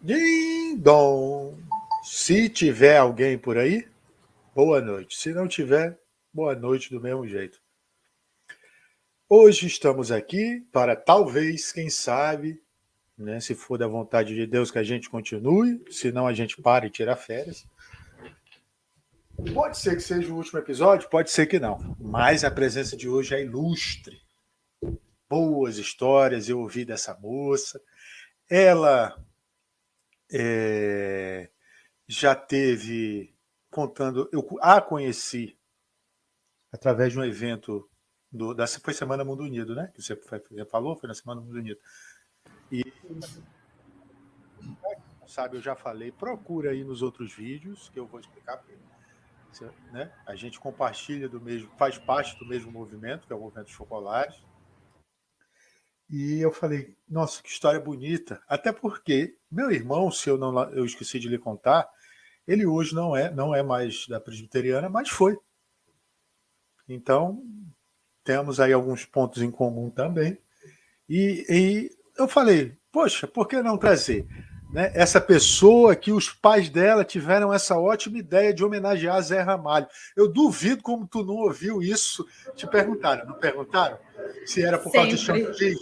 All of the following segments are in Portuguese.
Ding dong! Se tiver alguém por aí, boa noite. Se não tiver, boa noite do mesmo jeito. Hoje estamos aqui para talvez, quem sabe, né, se for da vontade de Deus que a gente continue, senão a gente para e tira férias. Pode ser que seja o último episódio, pode ser que não. Mas a presença de hoje é ilustre. Boas histórias eu ouvi dessa moça. Ela já teve contando. Eu a conheci através de um evento foi Semana Mundo Unido, né? Que você falou, foi na Semana Mundo Unido. E sabe, eu já falei, procura aí nos outros vídeos que eu vou explicar, né? A gente compartilha do mesmo, faz parte do mesmo movimento, que é o movimento dos focolares. E eu falei, nossa, que história bonita. Até porque meu irmão, se eu esqueci de lhe contar, ele hoje não é mais da presbiteriana, mas foi. Então, temos aí alguns pontos em comum também. E eu falei, poxa, por que não trazer, né, essa pessoa que os pais dela tiveram essa ótima ideia de homenagear Zé Ramalho? Eu duvido como tu não ouviu isso. Te perguntaram, não perguntaram? Se era por causa de chão de giz?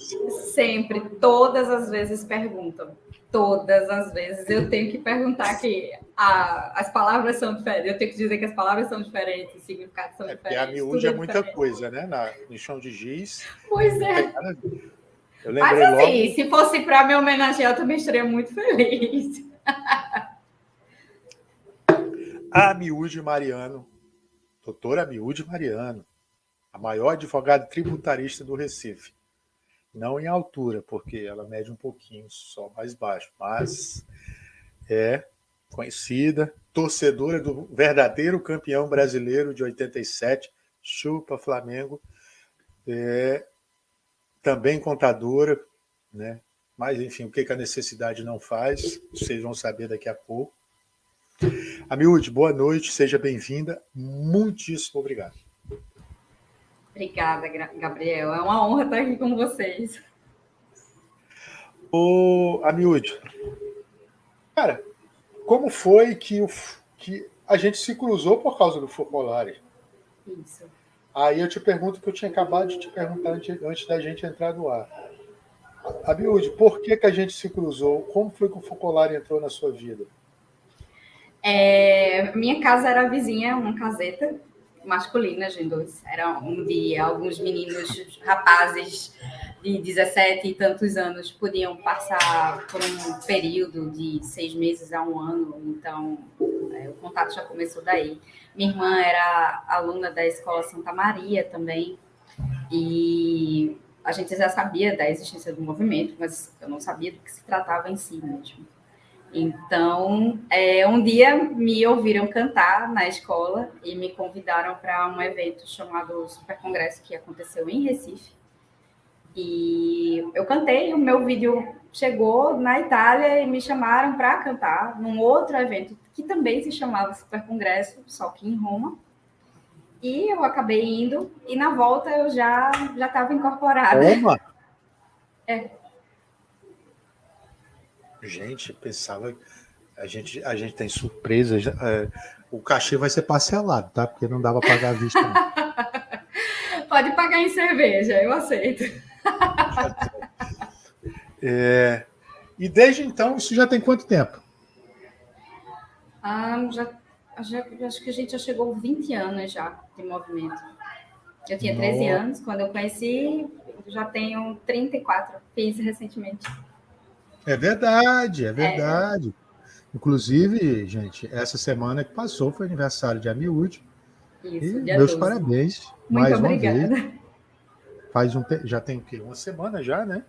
Sempre, todas as vezes perguntam. Todas as vezes eu tenho que perguntar que as palavras são diferentes. Eu tenho que dizer que as palavras são diferentes, os significados são diferentes. Porque a miúde é muita coisa, né? No chão de giz. Pois é. Eu lembrei mas assim, logo... se fosse para me homenagear, eu também estaria muito feliz. A Miúde Mariano, doutora Miúde Mariano, a maior advogada tributarista do Recife. Não em altura, porque ela mede um pouquinho só mais baixo, mas é conhecida, torcedora do verdadeiro campeão brasileiro de 87, chupa Flamengo, também contadora, né? Mas enfim, o que a necessidade não faz, vocês vão saber daqui a pouco. Amiúde, boa noite, seja bem-vinda, muitíssimo obrigado. Obrigada, Gabriel. É uma honra estar aqui com vocês. Ô, Amiúde, cara, como foi que a gente se cruzou por causa do Focolare? Isso. Aí eu te pergunto o que eu tinha acabado de te perguntar antes da gente entrar no ar. Amiúde, por que a gente se cruzou? Como foi que o Focolare entrou na sua vida? Minha casa era vizinha, uma caseta masculina, gente, dois. Era onde alguns meninos, rapazes de 17 e tantos anos podiam passar por um período de 6 meses a 1 ano. Então, o contato já começou daí. Minha irmã era aluna da Escola Santa Maria também. E a gente já sabia da existência do movimento, mas eu não sabia do que se tratava em si mesmo. Então, um dia me ouviram cantar na escola e me convidaram para um evento chamado Super Congresso, que aconteceu em Recife. E eu cantei, o meu vídeo chegou na Itália e me chamaram para cantar num outro evento que também se chamava Super Congresso, só que em Roma. E eu acabei indo, e na volta eu já estava incorporada. Roma? Gente, pensava... A gente tem surpresa. O cachê vai ser parcelado, tá? Porque não dava para pagar à vista. Não. Pode pagar em cerveja, eu aceito. E desde então, isso já tem quanto tempo? Acho que a gente já chegou a 20 anos já de movimento. Eu tinha 13 anos quando eu conheci, já tenho 34, fiz recentemente. É verdade. Inclusive, gente, essa semana que passou foi aniversário de Amiúde. Isso, dia meus 12. Parabéns. Muito mais obrigada. Uma vez. Já tem o quê? Uma semana já, né?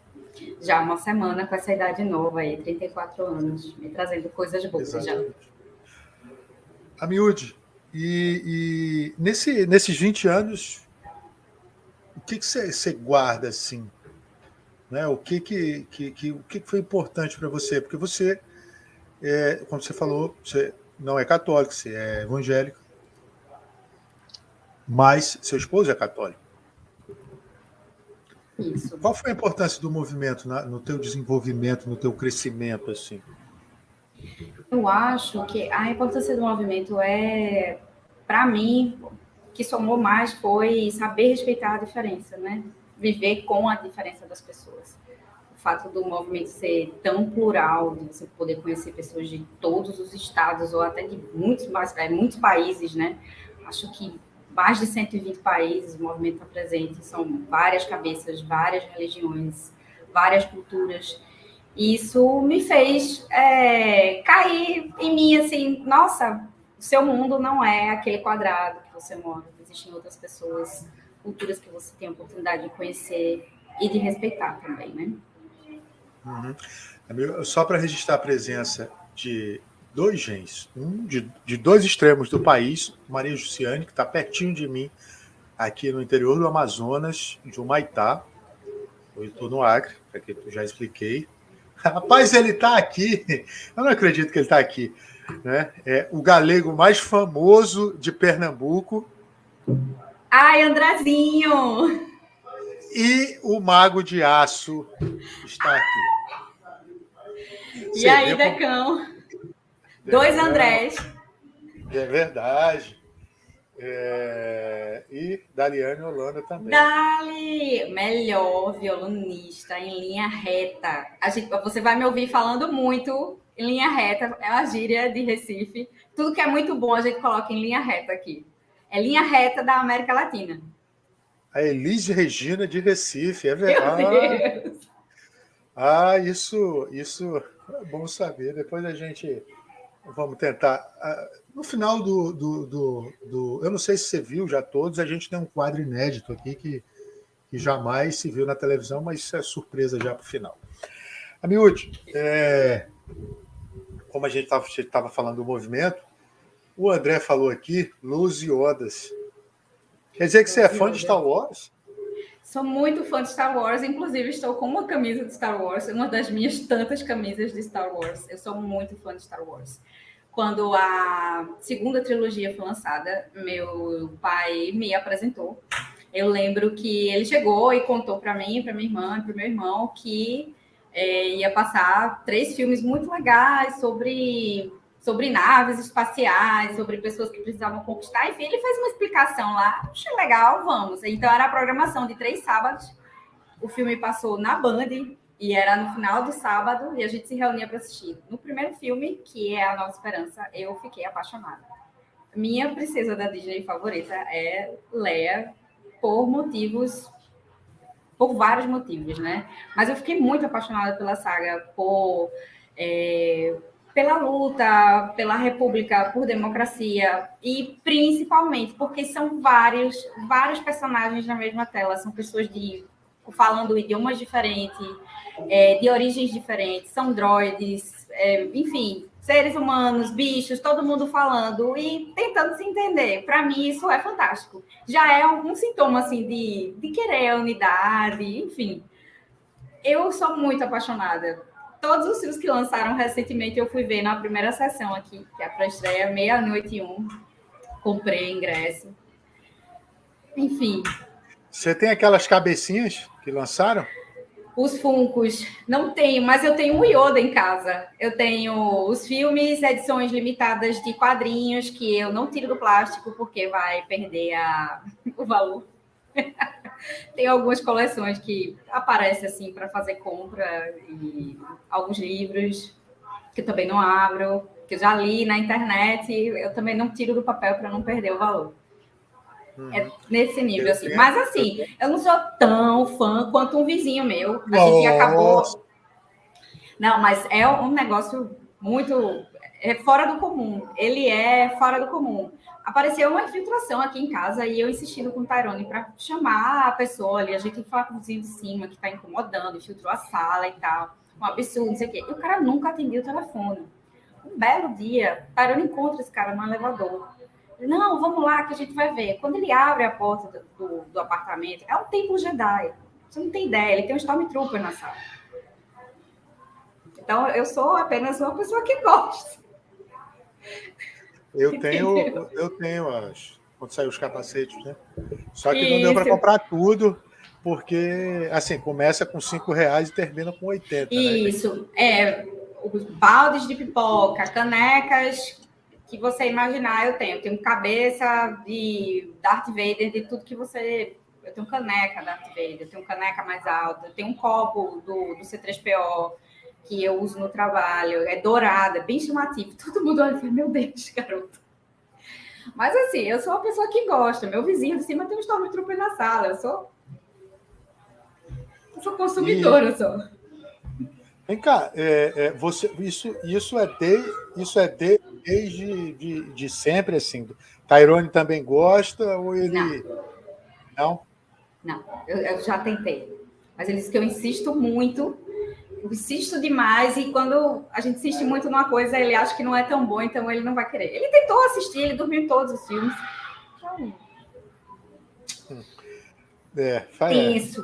Já uma semana com essa idade nova aí, 34 anos, me trazendo coisas boas. Exatamente. Já. Amiúde, e nesses 20 anos, o que você guarda assim? Né? O que foi importante para você? Porque você, como você falou, você não é católico, você é evangélico, mas seu esposo é católico. Isso. Qual foi a importância do movimento no teu desenvolvimento, no teu crescimento, assim? Eu acho que a importância do movimento para mim, o que somou mais foi saber respeitar a diferença, né? Viver com a diferença das pessoas. O fato do movimento ser tão plural, de você poder conhecer pessoas de todos os estados ou até de muitos países, né? Acho que mais de 120 países o movimento está presente, são várias cabeças, várias religiões, várias culturas. E isso me fez cair em mim, assim, nossa, o seu mundo não é aquele quadrado que você mora, existem outras pessoas, culturas que você tem a oportunidade de conhecer e de respeitar também, né? Uhum. Só para registrar a presença de dois gens, de dois extremos do país, Maria Jussiane, que está pertinho de mim, aqui no interior do Amazonas, de Humaitá. Eu estou no Acre, que eu já expliquei. Rapaz, ele está aqui. Eu não acredito que ele está aqui. Né? É o galego mais famoso de Pernambuco. Ai, Andrezinho! E o Mago de Aço está aqui. E você aí, Decão? Como... Dois Andrés. É verdade. E Daliane Holanda também. Dali, melhor violonista em linha reta. Você vai me ouvir falando muito em linha reta, é uma gíria de Recife. Tudo que é muito bom a gente coloca em linha reta aqui. É linha reta da América Latina. A Elis Regina de Recife, é verdade. Meu Deus. Isso é bom saber. Depois a gente vamos tentar. No final eu não sei se você viu já todos, a gente tem um quadro inédito aqui que jamais se viu na televisão, mas isso é surpresa já para o final. Amiúde, como a gente estava falando do movimento, o André falou aqui, Luz e Odas. Quer dizer que você é fã de Star Wars? Sou muito fã de Star Wars, inclusive estou com uma camisa de Star Wars, uma das minhas tantas camisas de Star Wars. Eu sou muito fã de Star Wars. Quando a segunda trilogia foi lançada, meu pai me apresentou. Eu lembro que ele chegou e contou para mim, para minha irmã e para o meu irmão que ia passar 3 filmes muito legais sobre naves espaciais, sobre pessoas que precisavam conquistar. Enfim, ele fez uma explicação lá. Achei legal, vamos. Então, era a programação de 3 sábados. O filme passou na Band e era no final do sábado e a gente se reunia para assistir. No primeiro filme, que é A Nova Esperança, eu fiquei apaixonada. Minha princesa da Disney favorita é Leia, por vários motivos, né? Mas eu fiquei muito apaixonada pela saga, pela luta pela república, por democracia e principalmente porque são vários personagens na mesma tela, são pessoas falando idiomas diferentes, de origens diferentes, são droides, enfim, seres humanos, bichos, todo mundo falando e tentando se entender. Para mim, isso é fantástico. Já é um sintoma assim de querer a unidade, enfim. Eu sou muito apaixonada. Todos os filmes que lançaram recentemente eu fui ver na primeira sessão aqui, que é para estreia 00:01. Comprei ingresso. Enfim. Você tem aquelas cabecinhas que lançaram? Os Funkos, não tenho, mas eu tenho o Yoda em casa. Eu tenho os filmes, edições limitadas de quadrinhos, que eu não tiro do plástico, porque vai perder o valor. Tem algumas coleções que aparecem assim para fazer compra, e alguns livros que eu também não abro, que eu já li na internet, eu também não tiro do papel para não perder o valor. É nesse nível, assim. Mas, assim, eu não sou tão fã quanto um vizinho meu. A gente acabou... Não, mas é um negócio muito... fora do comum. Ele é fora do comum. Apareceu uma infiltração aqui em casa e eu insistindo com o Tyrone para chamar a pessoa ali. A gente tem que falar com o vizinho de cima que está incomodando, infiltrou a sala e tal. Um absurdo, não sei o quê. E o cara nunca atendia o telefone. Um belo dia, o Tyrone encontra esse cara no elevador. Não, vamos lá que a gente vai ver. Quando ele abre a porta do apartamento, é um templo Jedi. Você não tem ideia, ele tem um Stormtrooper na sala. Então, eu sou apenas uma pessoa que gosta. Eu tenho quando saiu os capacetes, né? Só que não deu para comprar tudo, porque, assim, começa com R$5 e termina com 80. Isso, né? os baldes de pipoca, canecas que você imaginar, eu tenho. Eu tenho cabeça de Darth Vader, de tudo que você... Eu tenho caneca Darth Vader, eu tenho caneca mais alta, eu tenho um copo do C3PO que eu uso no trabalho, é dourado, é bem chamativo. Todo mundo olha e fala, meu Deus, garoto. Mas assim, eu sou uma pessoa que gosta. Meu vizinho de cima tem um Stormtrooper na sala. Eu sou consumidora só. Vem cá, você, isso é desde sempre, assim. Tyrone também gosta ou ele... Não? Não, eu já tentei. Mas ele disse que eu insisto muito, eu insisto demais, e quando a gente insiste muito numa coisa, ele acha que não é tão bom, então ele não vai querer. Ele tentou assistir, ele dormiu em todos os filmes. Isso.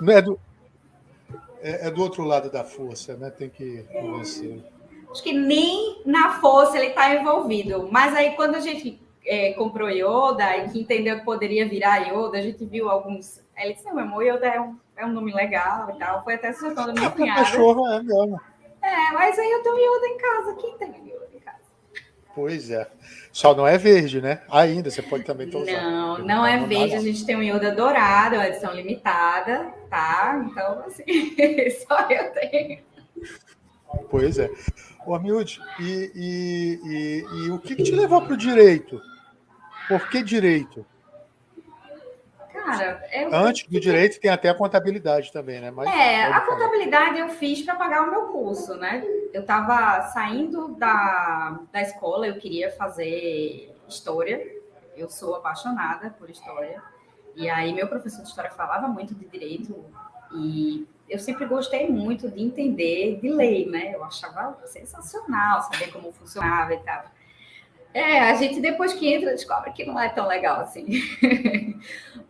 É do outro lado da força, né? Tem que convencer. Acho que nem na força ele está envolvido. Mas aí, quando a gente comprou Yoda e que entendeu que poderia virar Yoda, a gente viu alguns... Ele disse, meu amor, Yoda é um nome legal e tal. Foi até a sugestão da minha cunhada. Cachorro é mesmo. Mas aí eu tenho Yoda em casa. Quem tem Yoda em casa? Pois é. Só não é verde, né? Ainda, você pode também estar usando. Não é verde. A gente tem um Yoda dourado, é uma edição limitada, tá? Então, assim, só eu tenho. Pois é. Ô, Amiúde, e o que te levou para o direito? Por que direito? Cara, antes do direito tem até a contabilidade também, né? Mas a contabilidade eu fiz para pagar o meu curso, né? Eu estava saindo da escola, eu queria fazer história. Eu sou apaixonada por história. E aí meu professor de história falava muito de direito e eu sempre gostei muito de entender de lei, né? Eu achava sensacional saber como funcionava e tal. A gente depois que entra descobre que não é tão legal assim.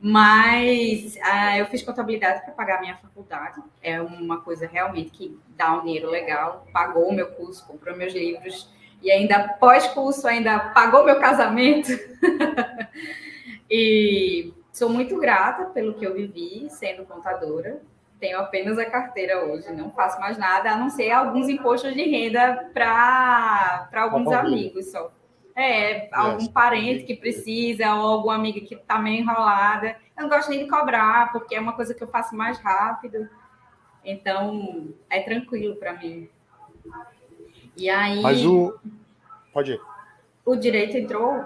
Mas eu fiz contabilidade para pagar a minha faculdade. É uma coisa realmente que dá um dinheiro legal. Pagou o meu curso, comprou meus livros e ainda pós-curso ainda pagou meu casamento. E sou muito grata pelo que eu vivi sendo contadora. Tenho apenas a carteira hoje, não faço mais nada, a não ser alguns impostos de renda para alguns amigos só. Algum parente que precisa, ou alguma amiga que está meio enrolada. Eu não gosto nem de cobrar, porque é uma coisa que eu faço mais rápido. Então, é tranquilo para mim. E aí... Mas Pode ir. O direito entrou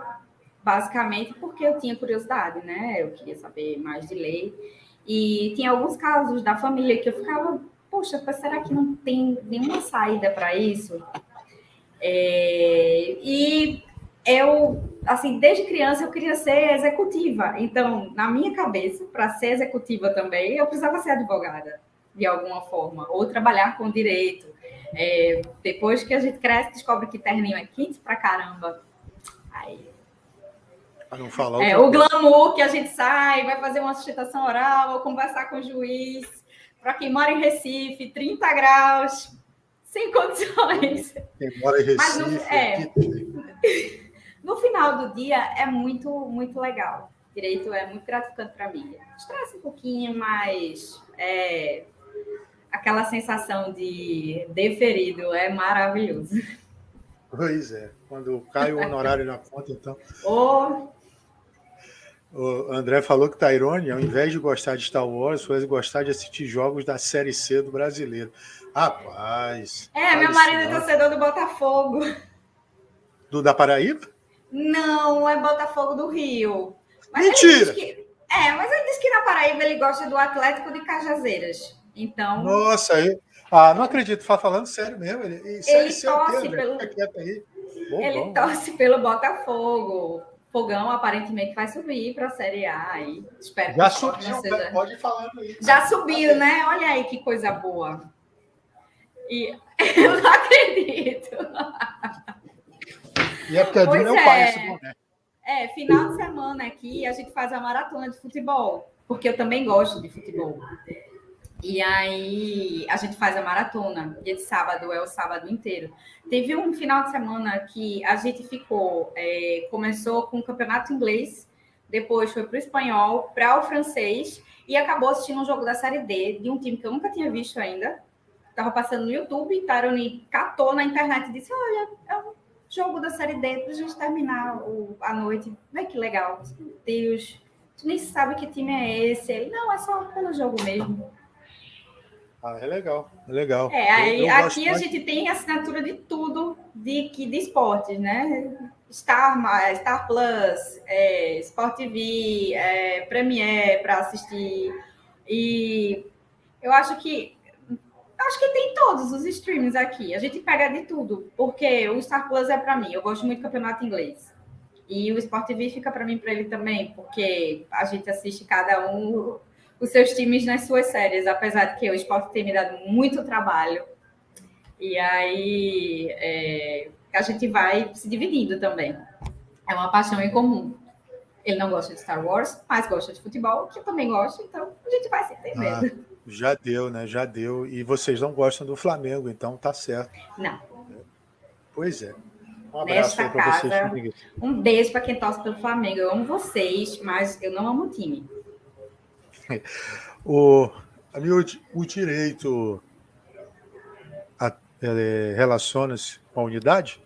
basicamente porque eu tinha curiosidade, né? Eu queria saber mais de lei. E tinha alguns casos da família que eu ficava, poxa, será que não tem nenhuma saída para isso? E eu, assim, desde criança eu queria ser executiva. Então, na minha cabeça, para ser executiva também, eu precisava ser advogada, de alguma forma, ou trabalhar com direito. Depois que a gente cresce, descobre que terninho é quente pra caramba. Aí... não falar o glamour que a gente sai, vai fazer uma sustentação oral, ou conversar com o juiz. Para quem mora em Recife, 30 graus, sem condições. Quem mora em Recife... Mas no final do dia é muito, muito legal. Direito é muito gratificante para mim. Estressa um pouquinho, mas aquela sensação de deferido é maravilhoso. Pois é. Quando cai o honorário na conta, então... O André falou que Tyrone, ao invés de gostar de Star Wars, foi gostar de assistir jogos da Série C do brasileiro. Rapaz... meu marido é torcedor do Botafogo. Da Paraíba? Não, é Botafogo do Rio. Mas mentira! Mas ele disse que na Paraíba ele gosta do Atlético de Cajazeiras. Então... Nossa, não acredito. Falando sério mesmo. Ele torce pelo... torce pelo Botafogo. Fogão aparentemente vai subir para a Série A. Aí. Espero já subiu, pode ir falando aí. Já subiu, né? Olha aí que coisa boa. E eu não acredito. E é porque é do meu pai esse boné. Final de semana aqui a gente faz a maratona de futebol, porque eu também gosto de futebol. E aí a gente faz a maratona, dia de sábado é o sábado inteiro. Teve um final de semana que a gente ficou, começou com o campeonato inglês, depois foi para o espanhol, para o francês, e acabou assistindo um jogo da Série D, de um time que eu nunca tinha visto ainda, estava passando no YouTube, e Taroni catou na internet e disse, olha, é um jogo da Série D para a gente terminar a noite. Vê que legal. Meu Deus, tu nem sabe que time é esse. Ele, não, é só pelo jogo mesmo. Ah, é legal, é legal. Aí, aqui a gente tem assinatura de tudo de esportes, né? Star Plus, Sport TV, Premiere para assistir. E eu acho que tem todos os streams aqui. A gente pega de tudo, porque o Star Plus é para mim. Eu gosto muito do campeonato inglês. E o Sport TV fica para mim, para ele também, porque a gente assiste cada um os seus times nas suas séries, apesar de que o Sport tem me dado muito trabalho. E aí a gente vai se dividindo também. É uma paixão em comum. Ele não gosta de Star Wars, mas gosta de futebol, que eu também gosto, então a gente vai se entendendo. Já deu, né? Já deu. E vocês não gostam do Flamengo, então tá certo. Não. Pois é. Um abraço aí para vocês. Um beijo para quem torce pelo Flamengo. Eu amo vocês, mas eu não amo o time. O direito relaciona-se com a unidade?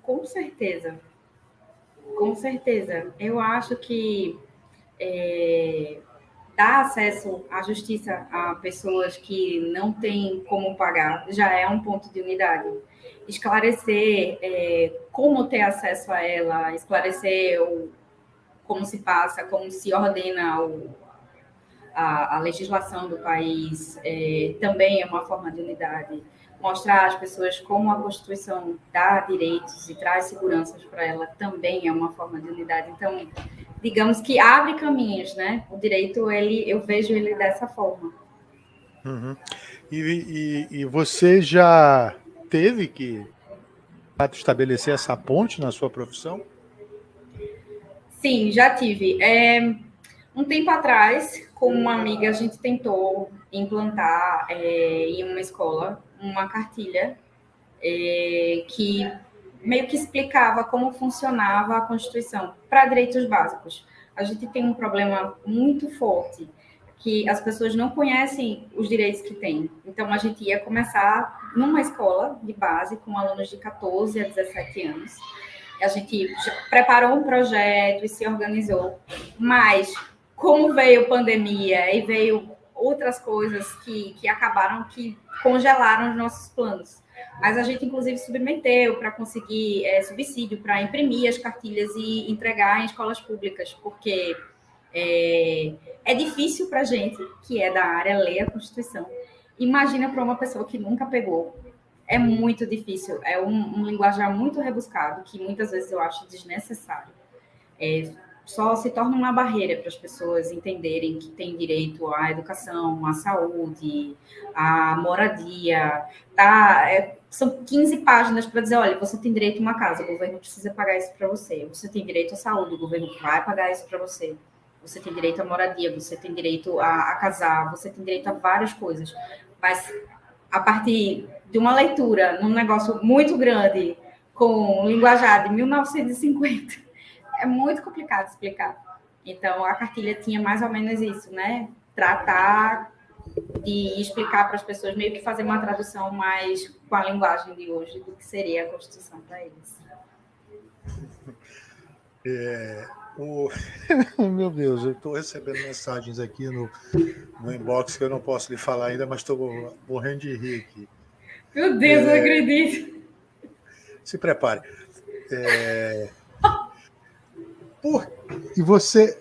Com certeza. Com certeza. Eu acho que dar acesso à justiça a pessoas que não têm como pagar já é um ponto de unidade. Esclarecer como ter acesso a ela, esclarecer como se passa, como se ordena a legislação do país, também é uma forma de unidade. Mostrar às pessoas como a Constituição dá direitos e traz seguranças para ela também é uma forma de unidade. Então, digamos que abre caminhos, né? O direito, eu vejo ele dessa forma. Uhum. E você já teve que estabelecer essa ponte na sua profissão? Sim, já tive. Um tempo atrás, com uma amiga, a gente tentou implantar em uma escola uma cartilha que meio que explicava como funcionava a Constituição para direitos básicos. A gente tem um problema muito forte, que as pessoas não conhecem os direitos que têm. Então, a gente ia começar numa escola de base com alunos de 14 a 17 anos. A gente preparou um projeto e se organizou, mas como veio pandemia e veio outras coisas que acabaram, que congelaram os nossos planos. Mas a gente, inclusive, submeteu para conseguir subsídio para imprimir as cartilhas e entregar em escolas públicas, porque é difícil para a gente, que é da área, ler a Constituição. Imagina para uma pessoa que nunca pegou. É muito difícil, é um linguajar muito rebuscado, que muitas vezes eu acho desnecessário. Só se torna uma barreira para as pessoas entenderem que tem direito à educação, à saúde, à moradia. São 15 páginas para dizer, olha, você tem direito a uma casa, o governo precisa pagar isso para você. Você tem direito à saúde, o governo vai pagar isso para você. Você tem direito à moradia, você tem direito a casar, você tem direito a várias coisas. Mas a partir de uma leitura num negócio muito grande, com linguajar de 1950, é muito complicado explicar. Então, a cartilha tinha mais ou menos isso, né? Tratar de explicar para as pessoas, meio que fazer uma tradução mais com a linguagem de hoje do que seria a Constituição para eles. Meu Deus, eu estou recebendo mensagens aqui no inbox que eu não posso lhe falar ainda, mas estou morrendo de rir aqui. Meu Deus, não acredito. Se prepare. E você...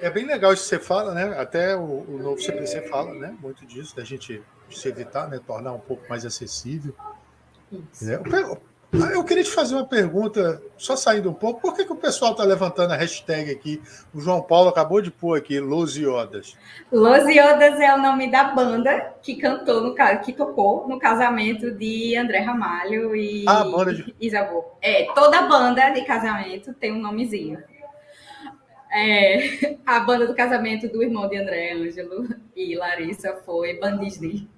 É bem legal isso que você fala, né? Até o novo CPC fala, né? Muito disso, da gente se evitar, né? Tornar um pouco mais acessível. Eu queria te fazer uma pergunta, só saindo um pouco. Por que o pessoal está levantando a hashtag aqui? O João Paulo acabou de pôr aqui, Los Iodas. Los Iodas é o nome da banda que que tocou no casamento de André Ramalho e Isabeau. Toda banda de casamento tem um nomezinho. A banda do casamento do irmão de André, Ângelo e Larissa, foi Bandisney.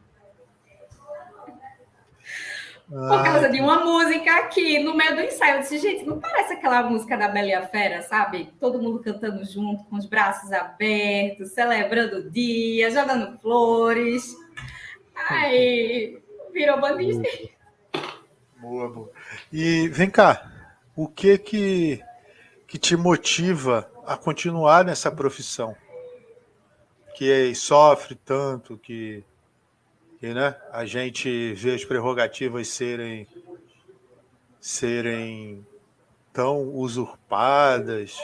Por causa de uma música que, no meio do ensaio, eu disse, gente, não parece aquela música da Bela e a Fera, sabe? Todo mundo cantando junto, com os braços abertos, celebrando o dia, jogando flores. Aí virou bandista. Boa, boa. E vem cá, o que te motiva a continuar nessa profissão? Que sofre tanto, né, a gente vê as prerrogativas serem tão usurpadas,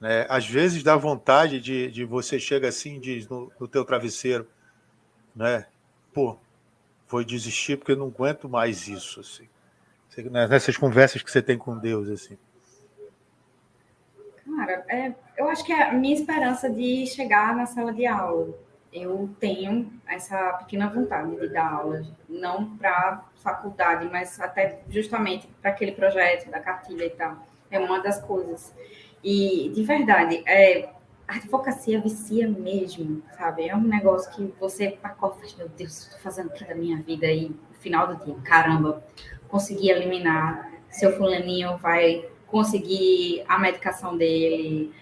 né? Às vezes dá vontade de você chega assim, diz no teu travesseiro, né? Pô, vou desistir porque eu não aguento mais isso, assim. Nessas conversas que você tem com Deus, assim. Cara, eu acho que é a minha esperança de chegar na sala de aula. Eu tenho essa pequena vontade de dar aula, não para faculdade, mas até justamente para aquele projeto da cartilha e tal. É uma das coisas. E, de verdade, a advocacia vicia mesmo, sabe? É um negócio que você acorda e fala, meu Deus, estou fazendo o que da minha vida? E no final do dia, caramba, consegui eliminar. Seu fulaninho vai conseguir a medicação dele,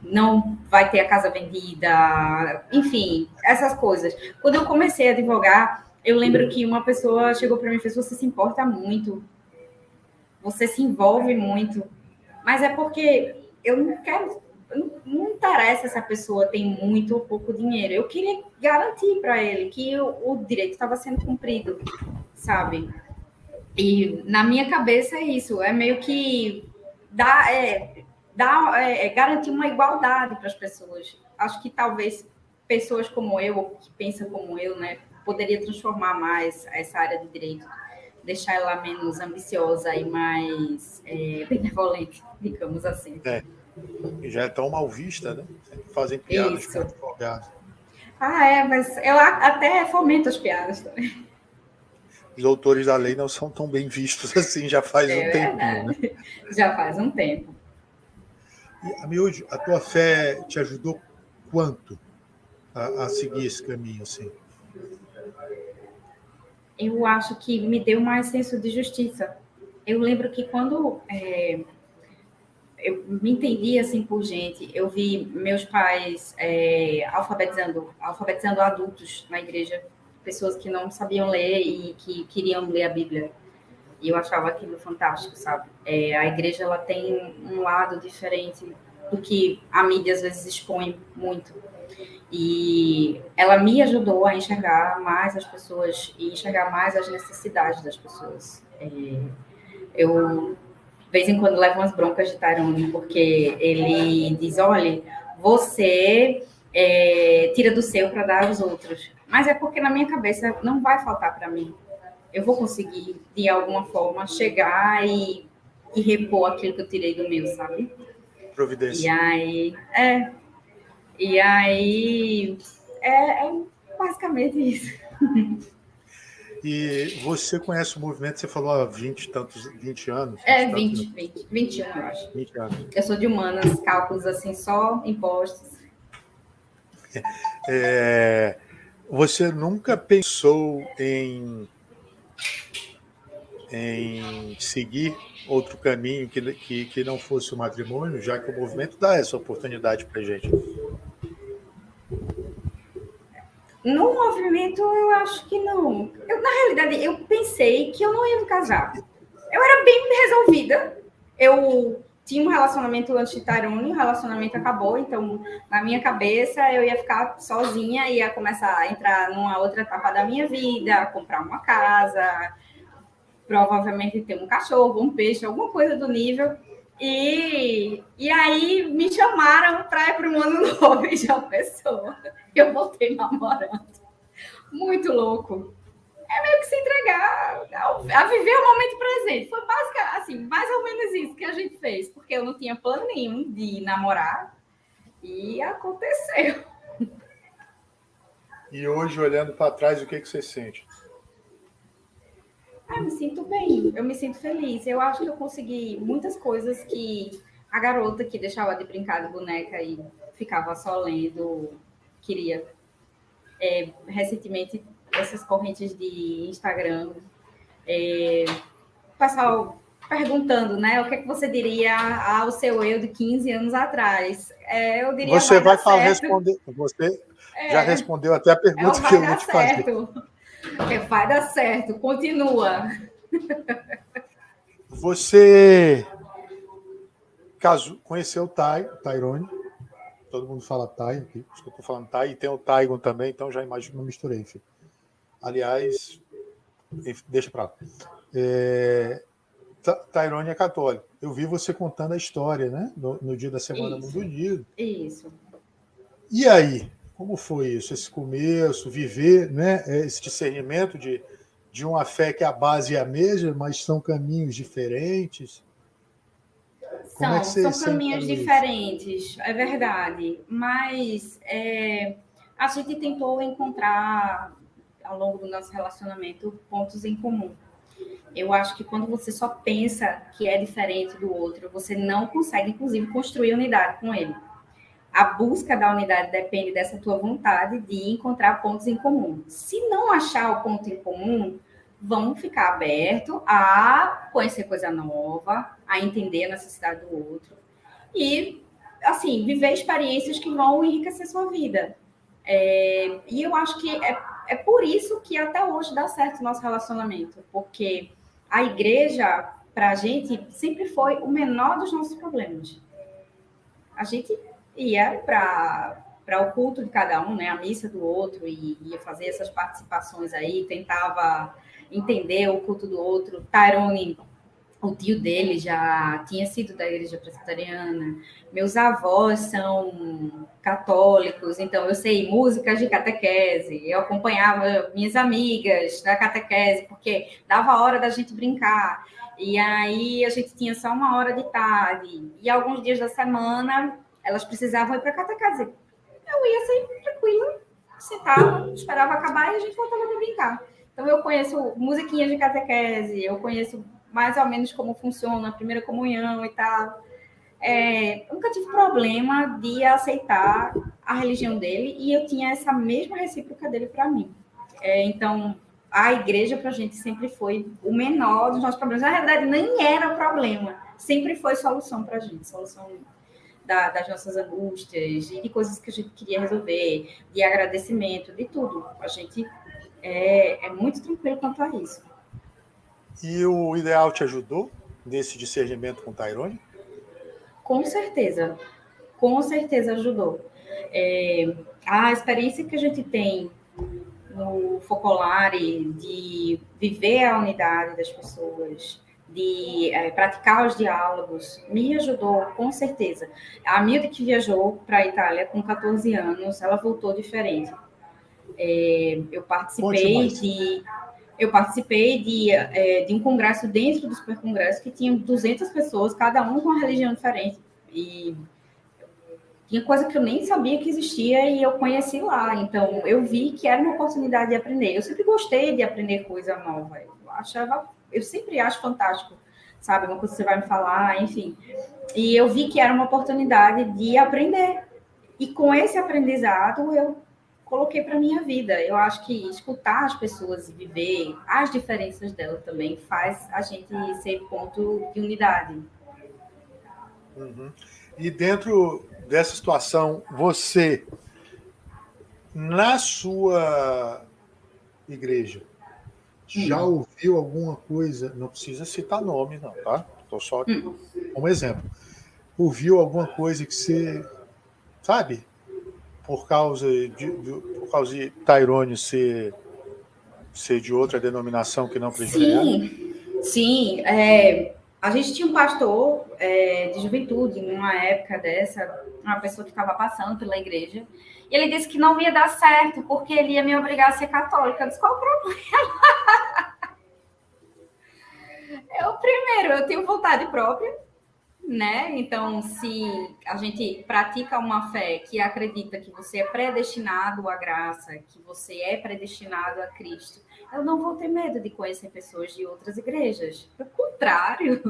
não vai ter a casa vendida, enfim, essas coisas. Quando eu comecei a advogar, eu lembro que uma pessoa chegou para mim e fez: você se importa muito, você se envolve muito, mas é porque eu não quero, não interessa se a pessoa tem muito ou pouco dinheiro, eu queria garantir para ele que o direito estava sendo cumprido, sabe? E na minha cabeça é isso, é meio que garantir uma igualdade para as pessoas. Acho que talvez pessoas como eu, que pensam como eu, né, poderia transformar mais essa área de direito, deixar ela menos ambiciosa e mais benevolente, digamos assim. Já é tão mal vista, né? Sempre fazem piadas com advogados. Mas eu até fomento as piadas também. Os doutores da lei não são tão bem vistos assim, já faz um tempinho, né? Já faz um tempo. E, Amiúde, a tua fé te ajudou quanto a seguir esse caminho, assim? Eu acho que me deu mais senso de justiça. Eu lembro que quando eu me entendi assim por gente, eu vi meus pais alfabetizando adultos na igreja, pessoas que não sabiam ler e que queriam ler a Bíblia. E eu achava aquilo fantástico, sabe? A igreja ela tem um lado diferente do que a mídia às vezes expõe muito. E ela me ajudou a enxergar mais as pessoas e enxergar mais as necessidades das pessoas. Eu, de vez em quando, levo umas broncas de Tyrone, porque ele diz: olha, você tira do seu para dar aos outros. Mas é porque na minha cabeça não vai faltar para mim. Eu vou conseguir, de alguma forma, chegar e repor aquilo que eu tirei do meu, sabe? Providência. E aí é basicamente isso. E você conhece o movimento, você falou há 20 anos? 21, eu acho. 20 anos. Eu sou de humanas, cálculos assim, só impostos. Você nunca pensou em seguir outro caminho que não fosse o matrimônio, já que o movimento dá essa oportunidade para gente? No movimento, eu acho que não. Na realidade, eu pensei que eu não ia me casar. Eu era bem resolvida. Eu tinha um relacionamento antes de Tyrone, o relacionamento acabou, então, na minha cabeça, eu ia ficar sozinha, ia começar a entrar numa outra etapa da minha vida, comprar uma casa, provavelmente ter um cachorro, um peixe, alguma coisa do nível. E aí me chamaram para ir para o ano novo e já pessoa. Eu voltei namorando. Muito louco. É meio que se entregar a viver o momento presente. Foi basicamente, assim, mais ou menos isso que a gente fez, porque eu não tinha plano nenhum de namorar e aconteceu. E hoje, olhando para trás, o que você sente? Eu me sinto bem, eu me sinto feliz. Eu acho que eu consegui muitas coisas que a garota que deixava de brincar de boneca e ficava só lendo queria. Recentemente, essas correntes de Instagram, o pessoal perguntando, né? O que é que você diria ao seu eu de 15 anos atrás? Eu diria, Você vai certo. responder. Você já respondeu até a pergunta que vai eu ia dar te fazer. certo. Vai dar certo. Continua. Você conheceu o Tyrone. Todo mundo fala Ty aqui. Acho que eu estou falando Ty. E tem o Tygon também, então já imagino que não misturei. Enfim. Aliás, deixa para lá. Tyrone é católico. Eu vi você contando a história, né? No dia da Semana Mundo Unido. Isso. E aí? Como foi isso? Esse começo, viver, né? Esse discernimento de uma fé que a base é a mesma, mas são caminhos diferentes. Como é que você São caminhos diferentes, é verdade. Mas a gente tentou encontrar, ao longo do nosso relacionamento, pontos em comum. Eu acho que quando você só pensa que é diferente do outro, você não consegue, inclusive, construir unidade com ele. A busca da unidade depende dessa tua vontade de encontrar pontos em comum. Se não achar o ponto em comum, vamos ficar aberto a conhecer coisa nova, a entender a necessidade do outro e, assim, viver experiências que vão enriquecer sua vida. E eu acho que é por isso que até hoje dá certo o nosso relacionamento, porque a igreja, para a gente, sempre foi o menor dos nossos problemas. A gente ia para o culto de cada um, né, a missa do outro, e ia fazer essas participações aí, tentava entender o culto do outro. Tyrone, o tio dele já tinha sido da igreja presbiteriana, meus avós são católicos, então eu sei músicas de catequese, eu acompanhava minhas amigas da catequese, porque dava hora da gente brincar, e aí a gente tinha só uma hora de tarde, e alguns dias da semana elas precisavam ir para a catequese. Eu ia sempre tranquila, sentava, esperava acabar e a gente voltava a brincar. Então eu conheço musiquinhas de catequese, eu conheço mais ou menos como funciona a primeira comunhão e tal. Nunca tive problema de aceitar a religião dele e eu tinha essa mesma recíproca dele para mim. Então, a igreja para a gente sempre foi o menor dos nossos problemas. Na realidade, nem era problema, sempre foi solução para a gente, solução das nossas angústias, de coisas que a gente queria resolver, de agradecimento, de tudo. A gente é muito tranquilo quanto a isso. E o Ideal te ajudou nesse discernimento com o Tyrone? Com certeza ajudou. A experiência que a gente tem no Focolare de viver a unidade das pessoas, de praticar os diálogos, me ajudou, com certeza. A Milde, que viajou para a Itália com 14 anos, ela voltou diferente. Eu participei de um congresso dentro do Super Congresso que tinha 200 pessoas, cada um com uma religião diferente. E tinha coisa que eu nem sabia que existia e eu conheci lá. Então, eu vi que era uma oportunidade de aprender. Eu sempre gostei de aprender coisa nova. Eu sempre acho fantástico, sabe? Uma coisa que você vai me falar, enfim. E eu vi que era uma oportunidade de aprender. E com esse aprendizado, eu coloquei para minha vida. Eu acho que escutar as pessoas e viver as diferenças delas também faz a gente ser ponto de unidade. Uhum. E dentro dessa situação, você, na sua igreja, já ouviu alguma coisa? Não precisa citar nome, não, tá? Estou só como exemplo. Ouviu alguma coisa que você, sabe, por causa de Tyrone ser de outra denominação que não presbiteriana? Sim. A gente tinha um pastor de juventude numa época dessa, uma pessoa que estava passando pela igreja, e ele disse que não ia dar certo, porque ele ia me obrigar a ser católica. Eu disse, qual o problema? Eu tenho vontade própria, né? Então, se a gente pratica uma fé que acredita que você é predestinado à graça, que você é predestinado a Cristo, eu não vou ter medo de conhecer pessoas de outras igrejas. Pelo contrário,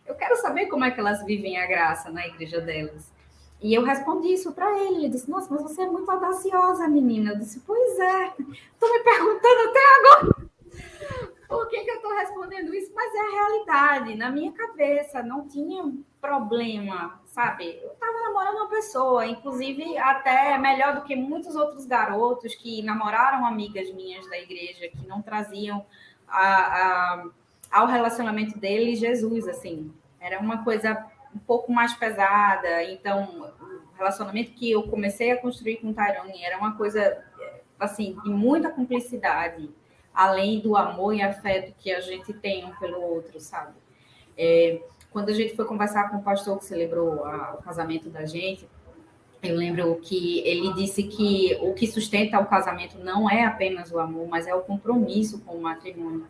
eu quero saber como é que elas vivem a graça na igreja delas. E eu respondi isso para ele. Ele disse, nossa, mas você é muito audaciosa, menina. Eu disse, pois é. Estou me perguntando até agora. Por que eu estou respondendo isso? Mas é a realidade. Na minha cabeça, não tinha problema, sabe? Eu estava namorando uma pessoa, inclusive até melhor do que muitos outros garotos que namoraram amigas minhas da igreja, que não traziam ao relacionamento dele Jesus, assim. Era uma coisa um pouco mais pesada. Então, o relacionamento que eu comecei a construir com o Tyrone era uma coisa, assim, de muita cumplicidade, além do amor e afeto que a gente tem um pelo outro, sabe? Quando a gente foi conversar com o pastor que celebrou o casamento da gente, eu lembro que ele disse que o que sustenta o casamento não é apenas o amor, mas é o compromisso com o matrimônio.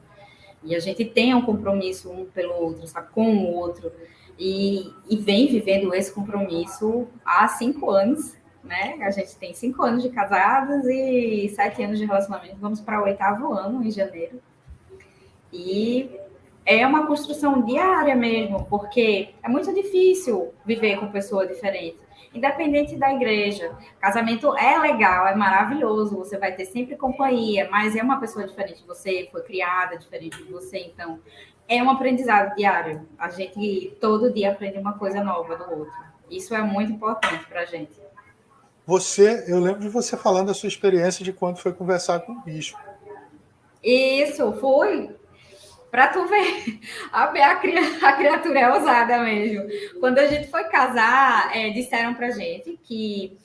E a gente tem um compromisso um pelo outro, sabe? Com o outro. E vem vivendo esse compromisso há 5 anos, né? A gente tem 5 anos de casados e 7 anos de relacionamento. Vamos para o 8º ano, em janeiro. E é uma construção diária mesmo, porque é muito difícil viver com pessoa diferente, independente da igreja. Casamento é legal, é maravilhoso, você vai ter sempre companhia, mas é uma pessoa diferente de você, foi criada diferente de você, então é um aprendizado diário. A gente todo dia aprende uma coisa nova do outro. Isso é muito importante para a gente. Eu lembro de você falando da sua experiência de quando foi conversar com o bispo. Isso, foi. Para tu ver, a criatura é ousada mesmo. Quando a gente foi casar, disseram para gente que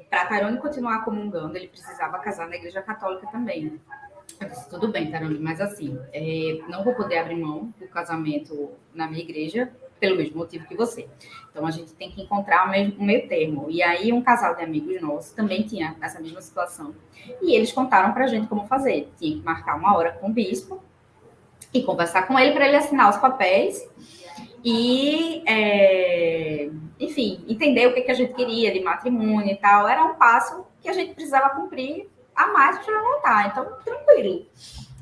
para Tyrone continuar comungando, ele precisava casar na igreja católica também. Eu disse, tudo bem, Tyrone, mas assim, não vou poder abrir mão do casamento na minha igreja pelo mesmo motivo que você. Então, a gente tem que encontrar um meio termo. E aí, um casal de amigos nossos também tinha essa mesma situação. E eles contaram para a gente como fazer. Tinha que marcar uma hora com o bispo e conversar com ele para ele assinar os papéis e, enfim, entender o que a gente queria de matrimônio e tal. Era um passo que a gente precisava cumprir a mais para voltar. Então, tranquilo.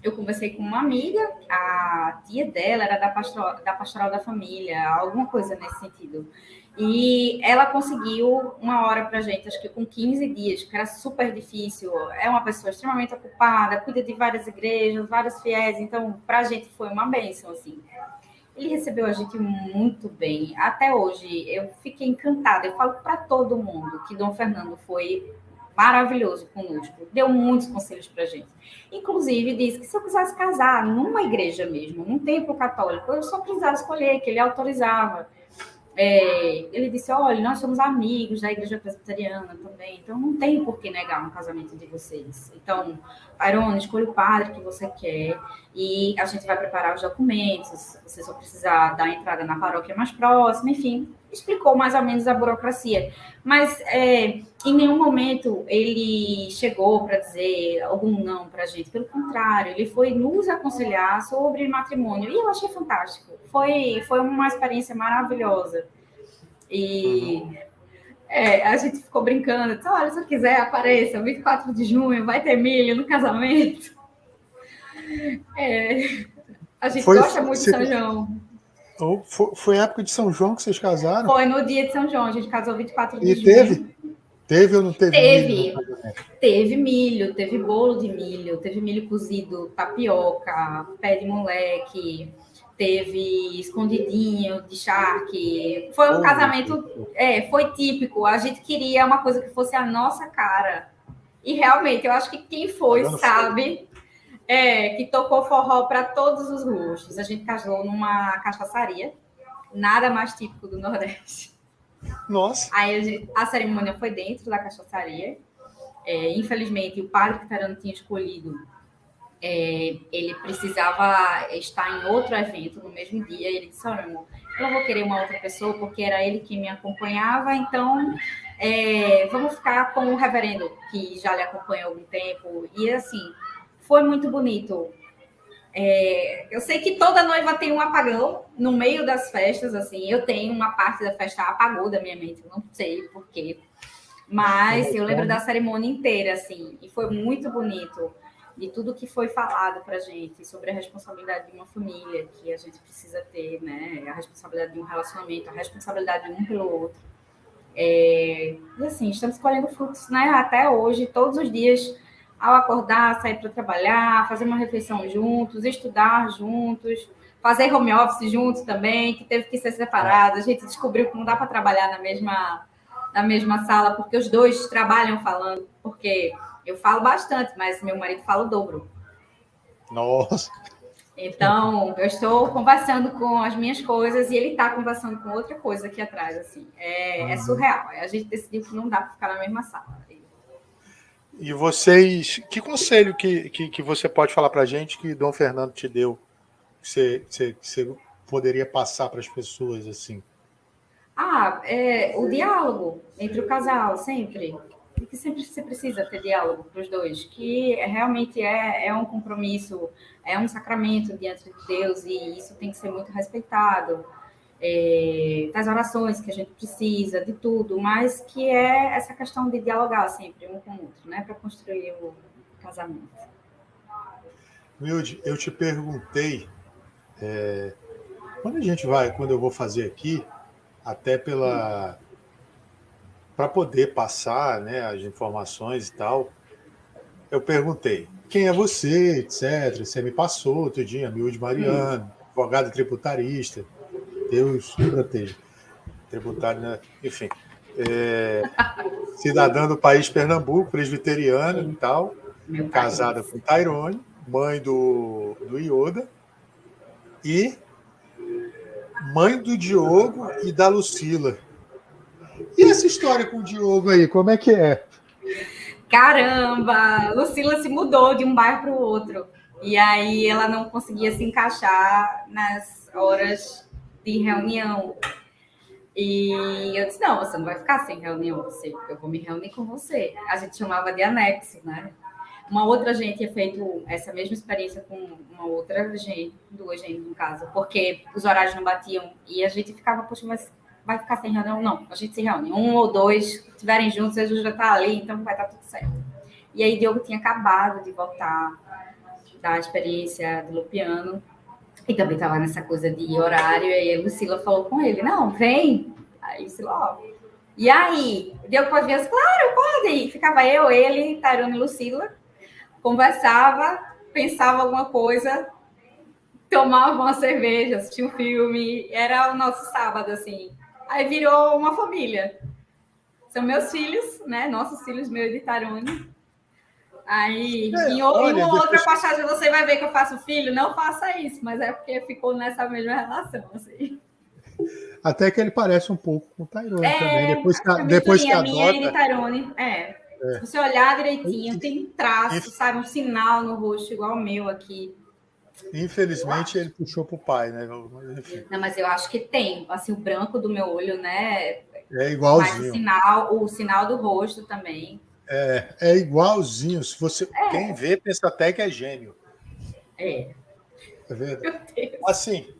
Eu conversei com uma amiga, a tia dela era da pastoral da família, alguma coisa nesse sentido. E ela conseguiu uma hora para a gente, acho que com 15 dias, que era super difícil. É uma pessoa extremamente ocupada, cuida de várias igrejas, vários fiéis, então para a gente foi uma bênção, assim. Ele recebeu a gente muito bem. Até hoje, eu fiquei encantada. Eu falo para todo mundo que Dom Fernando foi maravilhoso conosco. Deu muitos conselhos para a gente. Inclusive, disse que se eu quisesse casar numa igreja mesmo, num templo católico, eu só precisava escolher, que ele autorizava. Ele disse, olha, nós somos amigos da igreja presbiteriana também, então não tem por que negar um casamento de vocês. Então, Tyrone, escolha o padre que você quer e a gente vai preparar os documentos, você só precisa dar entrada na paróquia mais próxima, enfim, explicou mais ou menos a burocracia. Mas em nenhum momento ele chegou para dizer algum não para a gente, pelo contrário, ele foi nos aconselhar sobre matrimônio e eu achei fantástico. Foi uma experiência maravilhosa. E a gente ficou brincando, disse, olha, se eu quiser, apareça, 24 de junho, vai ter milho no casamento. A gente gosta muito de São João. Foi a época de São João que vocês casaram? Foi no dia de São João, a gente casou 24 de junho. E teve ou não teve milho? Teve milho, teve bolo de milho, teve milho cozido, tapioca, pé de moleque, teve escondidinho de charque. Foi um casamento, foi típico. A gente queria uma coisa que fosse a nossa cara. E realmente, eu acho que quem foi sabe que tocou forró para todos os gostos. A gente casou numa cachaçaria, nada mais típico do Nordeste. Nossa! Aí a cerimônia foi dentro da cachaçaria. Infelizmente, o padre que Tyrone tinha escolhido, ele precisava estar em outro evento no mesmo dia. Ele disse, olha, amor, eu não vou querer uma outra pessoa, porque era ele que me acompanhava, então vamos ficar com o reverendo, que já lhe acompanha há algum tempo. E, assim, foi muito bonito. Eu sei que toda noiva tem um apagão no meio das festas, assim. Eu tenho uma parte da festa apagou da minha mente, não sei por quê. Mas eu lembro da cerimônia inteira, assim, e foi muito bonito. De tudo que foi falado para a gente sobre a responsabilidade de uma família que a gente precisa ter, né? A responsabilidade de um relacionamento, a responsabilidade de um pelo outro. E assim, estamos colhendo frutos, né? Até hoje, todos os dias ao acordar, sair para trabalhar, fazer uma refeição juntos, estudar juntos, fazer home office juntos também, que teve que ser separado. A gente descobriu que não dá para trabalhar na mesma sala, porque os dois trabalham falando, porque eu falo bastante, mas meu marido fala o dobro. Nossa! Então, eu estou conversando com as minhas coisas e ele está conversando com outra coisa aqui atrás, assim. É surreal. A gente decidiu que não dá para ficar na mesma sala. E vocês, que conselho que você pode falar para a gente que Dom Fernando te deu, que você poderia passar para as pessoas, assim? O diálogo entre o casal, sempre. Porque sempre você precisa ter diálogo para os dois, que realmente é um compromisso, é um sacramento diante de Deus, e isso tem que ser muito respeitado. Das orações que a gente precisa, de tudo, mas que é essa questão de dialogar sempre um com o outro, né, para construir o casamento. Milde, eu te perguntei, quando eu vou fazer aqui, até para poder passar, né, as informações e tal, eu perguntei, quem é você, etc. Você me passou outro dia, Milde Mariano, advogado tributarista, Deus me proteja. Tributário, né? Enfim. Cidadã do país Pernambuco, presbiteriana e tal, casada com Tairone, mãe do Ioda, e mãe do Diogo e da Lucila. E essa história com o Diogo aí, como é que é? Caramba! Lucila se mudou de um bairro para o outro. E aí ela não conseguia se encaixar nas horas de reunião. E eu disse, não, você não vai ficar sem reunião, eu vou me reunir com você. A gente chamava de anexo, né? Uma outra gente tinha feito essa mesma experiência com uma outra gente, duas gente no caso, porque os horários não batiam e a gente ficava, poxa, mas vai ficar sem reunião? Não, a gente se reúne. Um ou dois estiverem juntos, a gente já está ali, então vai estar tudo certo. E aí Diogo tinha acabado de voltar da experiência do piano e também estava nessa coisa de horário, e aí a Lucila falou com ele, não, vem. Aí Lucila, e aí? Deu para ver, claro, pode ir. Ficava eu, ele, Tairone e Lucila, conversava, pensava alguma coisa, tomava uma cerveja, assistia um filme, era o nosso sábado, assim. Aí virou uma família. São meus filhos, né? Nossos filhos, meu e de Tairone. Aí, em uma outra passagem, você vai ver que eu faço filho, não faça isso, mas é porque ficou nessa mesma relação, assim. Até que ele parece um pouco com o Tairone também. Depois que adota... minha e de Tairone, Se você olhar direitinho, tem traço, sabe? Um sinal no rosto, igual o meu aqui. Infelizmente, ele puxou pro pai, né? Enfim. Não, mas eu acho que tem. Assim, o branco do meu olho, né? É igualzinho. Mas o sinal do rosto também. É igualzinho. Se você quem vê, pensa até que é gêmeo. É verdade. Assim,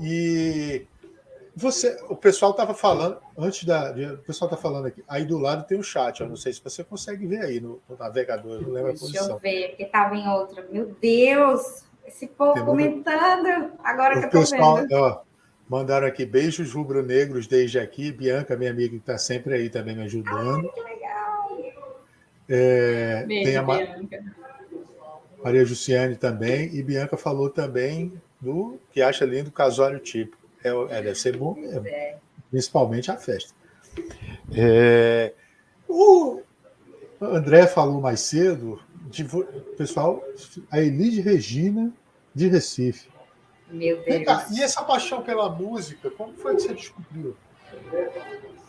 e o pessoal estava falando, o pessoal está falando aqui, aí do lado tem um chat, eu não sei se você consegue ver aí no navegador, eu não lembro a posição. Deixa eu ver, porque estava em outra. Meu Deus, esse povo comentando, agora que eu estou vendo. Ó, mandaram aqui beijos rubro-negros desde aqui, Bianca, minha amiga, que está sempre aí também me ajudando. Ai, que legal! Beijo, tem a Bianca. Maria Jussiane também, e Bianca falou também do que acha lindo o casório típico. Deve ser bom mesmo. Principalmente a festa. O André falou mais cedo, pessoal, a Elis Regina de Recife. Meu Deus. E essa paixão pela música, como foi que você descobriu?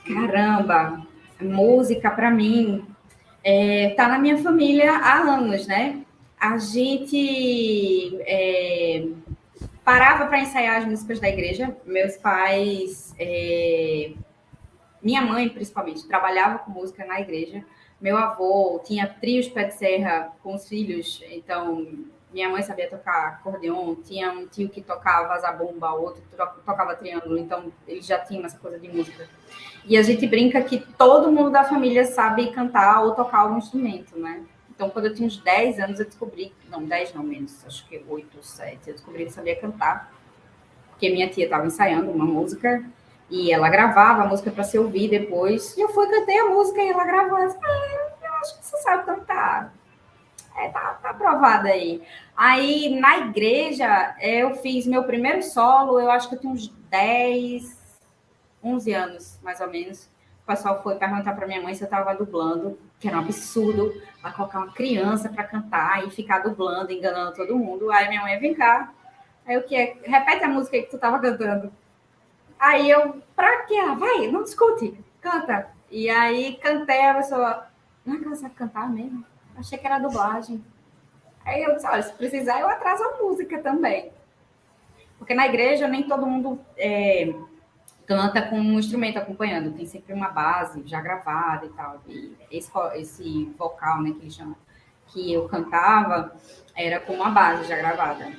Caramba, música para mim tá na minha família há anos, né? A gente parava para ensaiar as músicas da igreja. Meus pais, minha mãe principalmente, trabalhava com música na igreja. Meu avô tinha trios pé de serra com os filhos, então minha mãe sabia tocar acordeon, tinha um tio que tocava zabumba, outro que tocava triângulo, então eles já tinham essa coisa de música. E a gente brinca que todo mundo da família sabe cantar ou tocar algum instrumento, né? Então, quando eu tinha uns 10 anos, eu descobri... Não, 10 não, menos. Acho que 8 ou 7. Eu descobri que sabia cantar. Porque minha tia estava ensaiando uma música e ela gravava a música para se ouvir depois. E eu fui, cantei a música e ela gravou. acho que você sabe cantar. Tá aprovada aí. Aí, na igreja, eu fiz meu primeiro solo, eu acho que eu tinha uns 10, 11 anos, mais ou menos. O pessoal foi perguntar para minha mãe se eu estava dublando, que era um absurdo, ela colocar uma criança para cantar e ficar dublando, enganando todo mundo. Aí minha mãe, vem cá. Aí o que é? Repete a música que tu estava cantando. Aí eu, pra quê? Ela, vai, não discute, canta. E aí cantei, a pessoa, não é que ela sabe cantar mesmo? Achei que era dublagem. Aí eu disse, olha, se precisar, eu atraso a música também. Porque na igreja nem todo mundo canta com um instrumento acompanhando. Tem sempre uma base já gravada e tal. E esse vocal, né, que eles chamam, que eu cantava, era com uma base já gravada.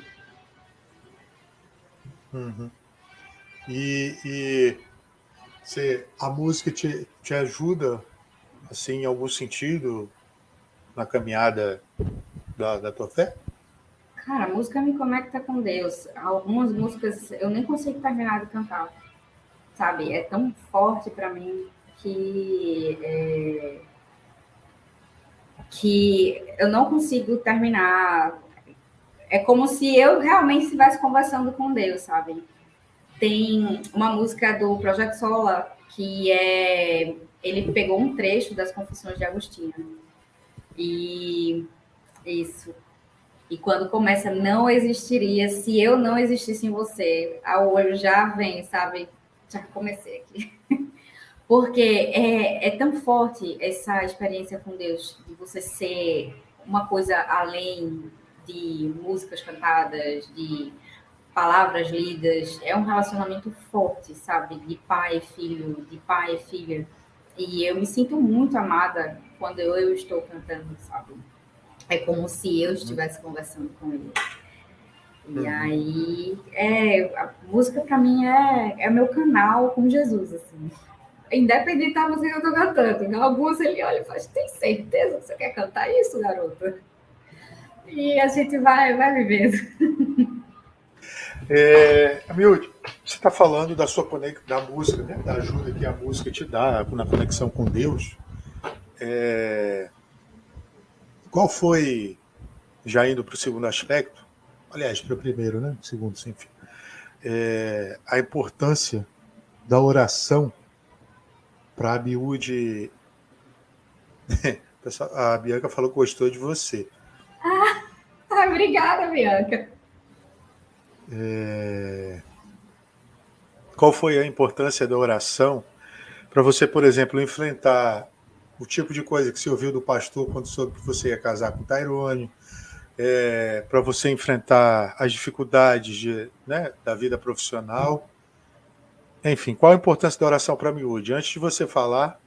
Uhum. E a música te ajuda, assim, em algum sentido, na caminhada da tua fé? Cara, a música me conecta com Deus. Algumas músicas eu nem consigo terminar de cantar, sabe? É tão forte para mim que eu não consigo terminar. É como se eu realmente estivesse conversando com Deus, sabe? Tem uma música do Projeto Sola que ele pegou um trecho das Confissões de Agostinho. E isso. E quando começa, não existiria se eu não existisse em você. Ao olho já vem, sabe? Já comecei aqui. Porque é tão forte essa experiência com Deus, de você ser uma coisa além de músicas cantadas, de palavras lidas. É um relacionamento forte, sabe? De pai e filho, de pai e filha. E eu me sinto muito amada quando eu estou cantando, sabe? É como se eu estivesse conversando com ele. E aí, a música para mim é meu canal com Jesus, assim. Independente da música que eu tô cantando. Alguns ele olha e fala, tem certeza que você quer cantar isso, garota? E a gente vai vivendo. Amiúde, você está falando da sua da música, né? Da ajuda que a música te dá na conexão com Deus. Qual foi, já indo para o segundo aspecto, aliás, para o primeiro, né? Segundo, enfim, a importância da oração para a Amiúde. A Bianca falou que gostou de você. Obrigada, Bianca. Qual foi a importância da oração para você, por exemplo, enfrentar o tipo de coisa que você ouviu do pastor quando soube que você ia casar com Tairone, para você enfrentar as dificuldades da vida profissional? Enfim, qual a importância da oração para a Miúde? Antes de você falar,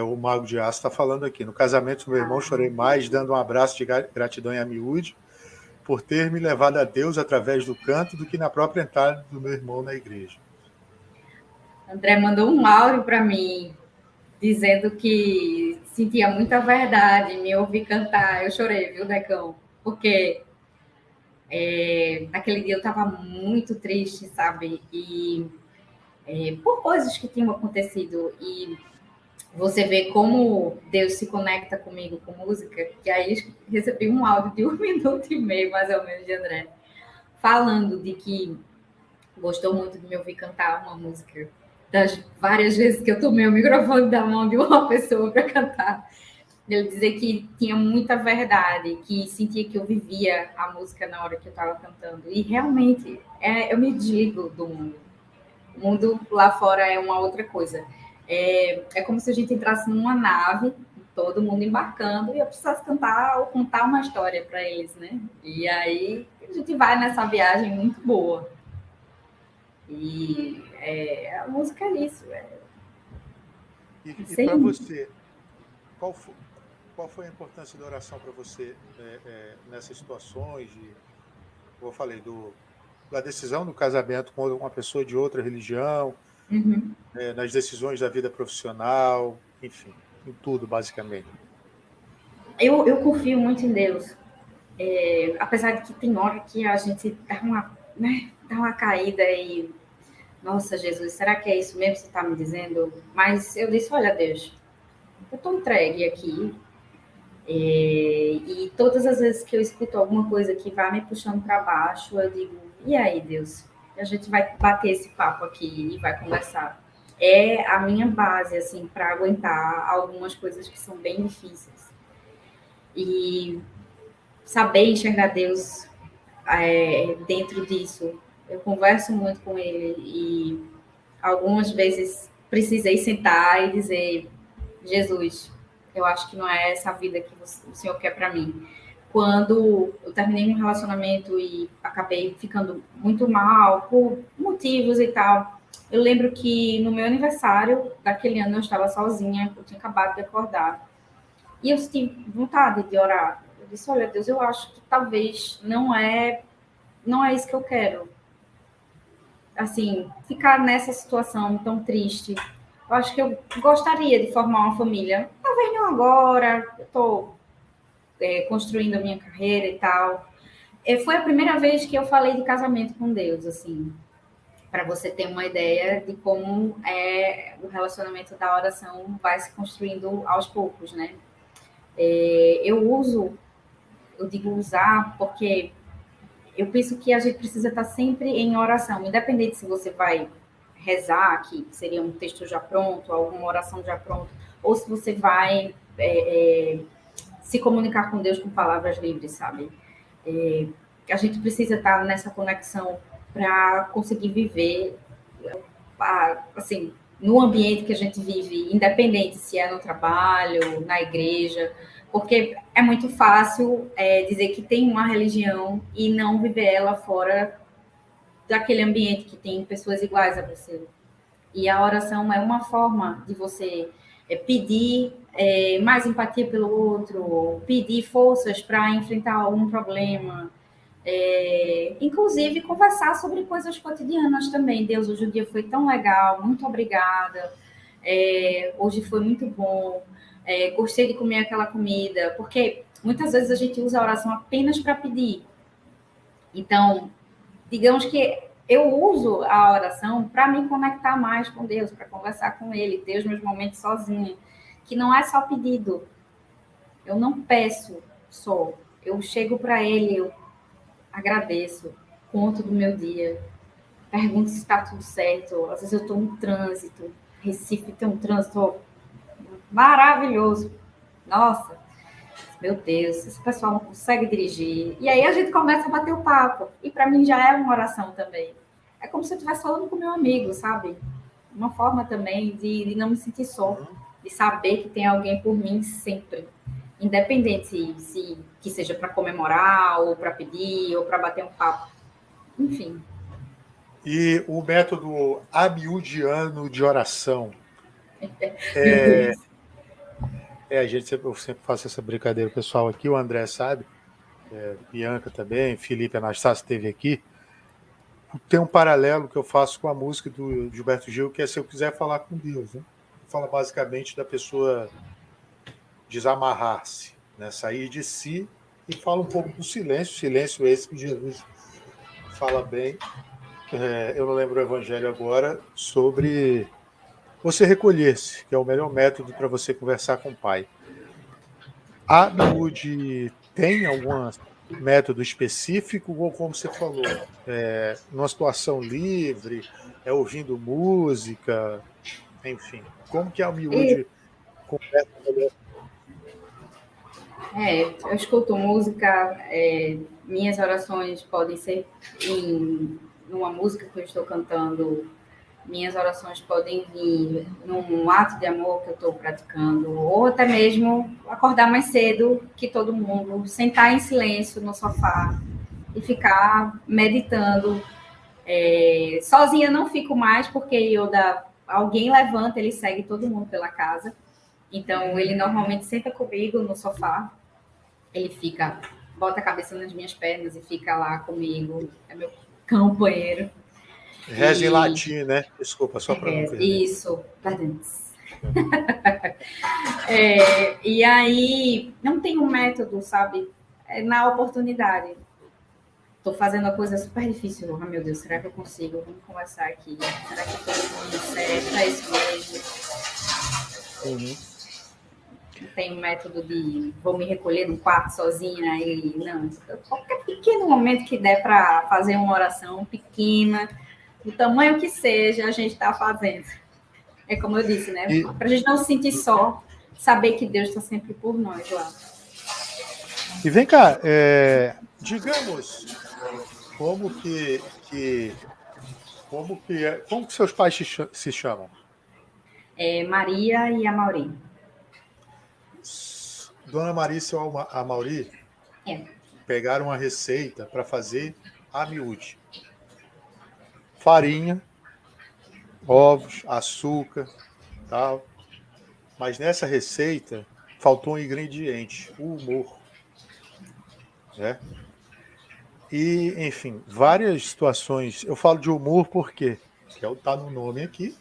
o Mago de Aço está falando aqui. No casamento do meu irmão, chorei mais, dando um abraço de gratidão a Miúde por ter me levado a Deus através do canto do que na própria entrada do meu irmão na igreja. André mandou um áudio para mim, dizendo que sentia muita verdade em me ouvir cantar. Eu chorei, viu, Decão? Porque naquele dia eu estava muito triste, sabe? E por coisas que tinham acontecido. E você vê como Deus se conecta comigo com música. E aí recebi um áudio de 1 minuto e meio, mais ou menos, de André, falando de que gostou muito de me ouvir cantar uma música, das várias vezes que eu tomei o microfone da mão de uma pessoa para cantar. Ele dizer que tinha muita verdade, que sentia que eu vivia a música na hora que eu estava cantando. E realmente, eu me desligo do mundo. O mundo lá fora é uma outra coisa. É como se a gente entrasse numa nave, todo mundo embarcando, e eu precisasse cantar ou contar uma história para eles, né? E aí a gente vai nessa viagem muito boa. E a música é isso. E para você, qual foi a importância da oração para você nessas situações como eu falei, da decisão do casamento com uma pessoa de outra religião, nas decisões da vida profissional, enfim, em tudo, basicamente? Eu confio muito em Deus. Apesar de que tem hora que a gente dá uma caída e... Nossa, Jesus, será que é isso mesmo que você está me dizendo? Mas eu disse, olha, Deus, eu estou entregue aqui. E todas as vezes que eu escuto alguma coisa que vai me puxando para baixo, eu digo, e aí, Deus? A gente vai bater esse papo aqui e vai conversar. É a minha base, assim, para aguentar algumas coisas que são bem difíceis. E saber enxergar Deus dentro disso. Eu converso muito com ele e algumas vezes precisei sentar e dizer, Jesus, eu acho que não é essa vida que o Senhor quer para mim. Quando eu terminei um relacionamento e acabei ficando muito mal por motivos e tal, eu lembro que no meu aniversário daquele ano eu estava sozinha, eu tinha acabado de acordar. E eu tive vontade de orar. Eu disse, olha, Deus, eu acho que talvez não é isso que eu quero. Assim, ficar nessa situação tão triste. Eu acho que eu gostaria de formar uma família. Talvez não agora, eu estou construindo a minha carreira e tal. Foi a primeira vez que eu falei de casamento com Deus, assim, para você ter uma ideia de como o relacionamento da oração vai se construindo aos poucos, né? Eu digo usar, porque eu penso que a gente precisa estar sempre em oração, independente se você vai rezar, que seria um texto já pronto, alguma oração já pronta, ou se você vai se comunicar com Deus com palavras livres, sabe? A gente precisa estar nessa conexão para conseguir viver, assim, no ambiente que a gente vive, independente se é no trabalho, na igreja, porque é muito fácil dizer que tem uma religião e não viver ela fora daquele ambiente que tem pessoas iguais a você. E a oração é uma forma de você pedir mais empatia pelo outro, pedir forças para enfrentar algum problema, inclusive conversar sobre coisas cotidianas também. Deus, hoje o dia foi tão legal, muito obrigada. Hoje foi muito bom. Gostei de comer aquela comida, porque muitas vezes a gente usa a oração apenas para pedir. Então, digamos que eu uso a oração para me conectar mais com Deus, para conversar com Ele, ter os meus momentos sozinha, que não é só pedido. Eu não peço só. Eu chego para Ele, eu agradeço, conto do meu dia, pergunto se está tudo certo. Às vezes eu estou no trânsito, Recife tem um trânsito maravilhoso. Nossa, meu Deus, esse pessoal não consegue dirigir. E aí a gente começa a bater o papo. E para mim já é uma oração também. É como se eu estivesse falando com meu amigo, sabe? Uma forma também de não me sentir só, de saber que tem alguém por mim sempre. Independente se que seja para comemorar, ou para pedir, ou para bater um papo. Enfim. E o método amiudiano de oração. Eu sempre faço essa brincadeira, o pessoal aqui, o André sabe, Bianca também, Felipe Anastácio esteve aqui. Tem um paralelo que eu faço com a música do Gilberto Gil, que é Se Eu Quiser Falar com Deus. Né? Fala basicamente da pessoa desamarrar-se, né? Sair de si, e fala um pouco do silêncio esse que Jesus fala bem. Eu não lembro o evangelho agora, sobre você recolher-se, que é o melhor método para você conversar com o Pai. A Amiúde tem algum método específico, ou como você falou, numa situação livre, ouvindo música, enfim. Como que a Amiúde conversa melhor? Eu escuto música, minhas orações podem ser numa música que eu estou cantando, minhas orações podem vir num ato de amor que eu estou praticando, ou até mesmo acordar mais cedo que todo mundo, sentar em silêncio no sofá e ficar meditando. Sozinha não fico mais, porque alguém levanta, ele segue todo mundo pela casa. Então, ele normalmente senta comigo no sofá, ele bota a cabeça nas minhas pernas e fica lá comigo, é meu companheiro. Reza em latim, né? Desculpa, só para não perder. Isso, perdão. E aí, não tem um método, sabe? Na oportunidade. Estou fazendo uma coisa super difícil. Meu Deus, será que eu consigo? Vamos conversar aqui. Será que todo mundo certo? É isso mesmo. tem um método de vou me recolher no quarto sozinha e não. Qualquer pequeno momento que der para fazer uma oração pequena, do tamanho que seja, a gente está fazendo. É como eu disse, né? Para a gente não se sentir só, saber que Deus está sempre por nós lá. E vem cá, digamos, como que seus pais se chamam? Maria e Amauri. Dona Maria e seu Amauri pegaram uma receita para fazer a miúde. Farinha, ovos, açúcar, tal. Mas nessa receita faltou um ingrediente, o humor. Né? E, enfim, várias situações. Eu falo de humor porque está no nome aqui,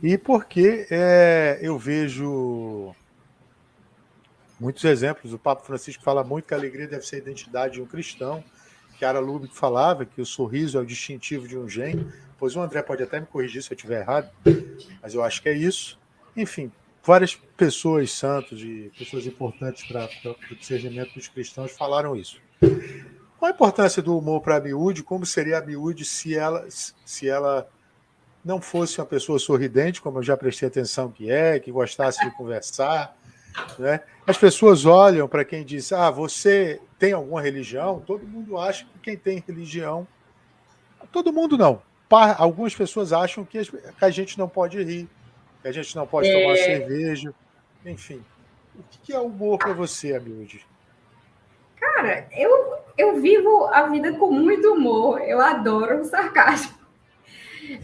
e porque eu vejo muitos exemplos. O Papa Francisco fala muito que a alegria deve ser a identidade de um cristão. Chiara Lubich falava que o sorriso é o distintivo de um gênio. Pois o André pode até me corrigir se eu estiver errado, mas eu acho que é isso. Enfim, várias pessoas santos e pessoas importantes para o discernimento dos cristãos falaram isso. Qual a importância do humor para a miúde? Como seria a miúde se ela não fosse uma pessoa sorridente, como eu já prestei atenção que gostasse de conversar? Né? As pessoas olham para quem diz, você tem alguma religião? Todo mundo acha que quem tem religião... Todo mundo não. Algumas pessoas acham que a gente não pode rir, que a gente não pode tomar cerveja. Enfim, o que é humor para você, Amilde? Cara, eu vivo a vida com muito humor. Eu adoro o sarcasmo.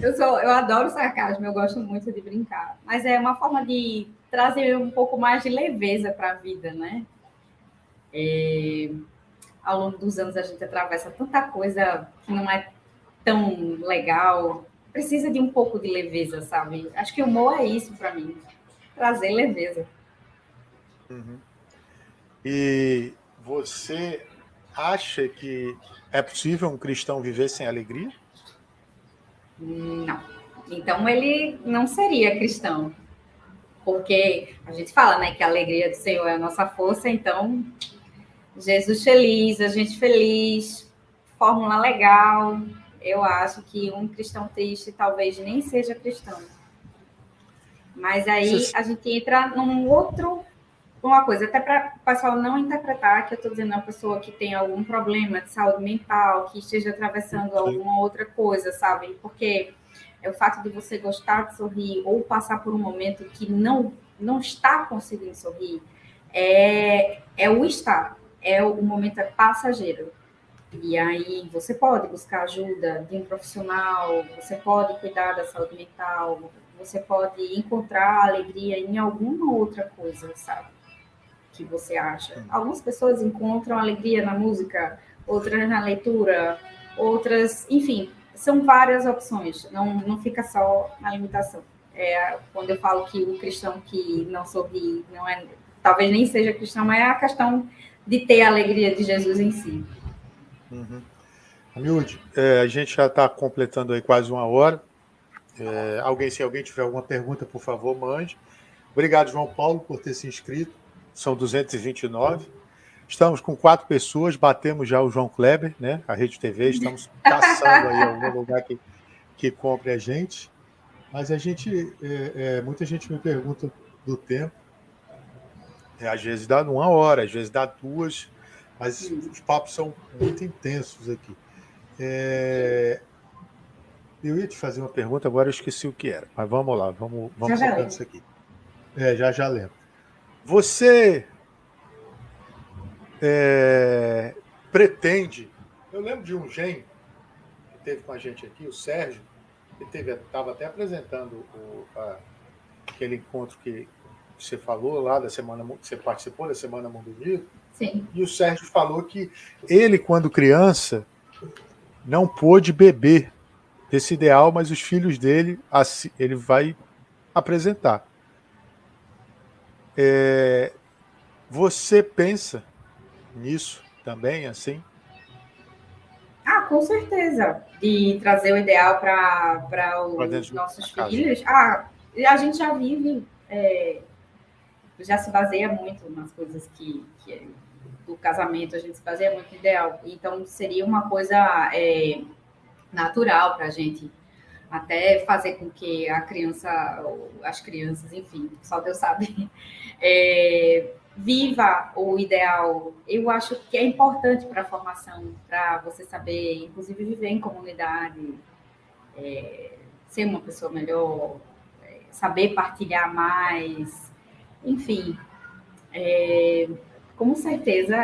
Eu adoro o sarcasmo, eu gosto muito de brincar. Mas é uma forma de trazer um pouco mais de leveza para a vida, né? Ao longo dos anos a gente atravessa tanta coisa que não é tão legal. Precisa de um pouco de leveza, sabe? Acho que o humor é isso para mim. Trazer leveza. Uhum. E você acha que é possível um cristão viver sem alegria? Não. Então ele não seria cristão. Porque a gente fala, né, que a alegria do Senhor é a nossa força, então Jesus feliz, a gente feliz, fórmula legal. Eu acho que um cristão triste talvez nem seja cristão. Mas aí a gente entra uma coisa, até para o pessoal não interpretar que eu estou dizendo uma pessoa que tem algum problema de saúde mental, que esteja atravessando alguma outra coisa, sabe? Porque é o fato de você gostar de sorrir ou passar por um momento que não está conseguindo sorrir, é o estar, o momento é passageiro. E aí você pode buscar ajuda de um profissional, você pode cuidar da saúde mental, você pode encontrar alegria em alguma outra coisa, sabe? Que você acha. Algumas pessoas encontram alegria na música, outras na leitura, outras, enfim, são várias opções, não fica só na limitação. Quando eu falo que o cristão que não sorri, não é, talvez nem seja cristão, mas é a questão de ter a alegria de Jesus em si. Uhum. Amilde, a gente já está completando aí quase uma hora. Se alguém tiver alguma pergunta, por favor, mande. Obrigado, João Paulo, por ter se inscrito. São 229. Estamos com 4 pessoas, batemos já o João Kleber, né? A Rede TV, estamos caçando aí algum lugar que compre a gente. Mas muita gente me pergunta do tempo. Às vezes dá 1 hora, às vezes dá 2, mas os papos são muito intensos aqui. Eu ia te fazer uma pergunta, agora eu esqueci o que era. Mas vamos lá, vamos tocando isso aqui. Já lembro. Você pretende... Eu lembro de um gênio que teve com a gente aqui, o Sérgio, que estava até apresentando aquele encontro que você falou lá, da semana que você participou da Semana Mundo Unido. Sim. E o Sérgio falou que ele, quando criança, não pôde beber esse ideal, mas os filhos dele, ele vai apresentar. Você pensa nisso também, assim? Com certeza. De trazer o ideal para os nossos filhos. A gente já vive já se baseia muito nas coisas que do casamento, a gente se baseia muito no ideal. Então, seria uma coisa natural para a gente até fazer com que a criança, as crianças, enfim, só Deus sabe, viva o ideal. Eu acho que é importante para a formação, para você saber, inclusive, viver em comunidade, ser uma pessoa melhor, saber partilhar mais, enfim, com certeza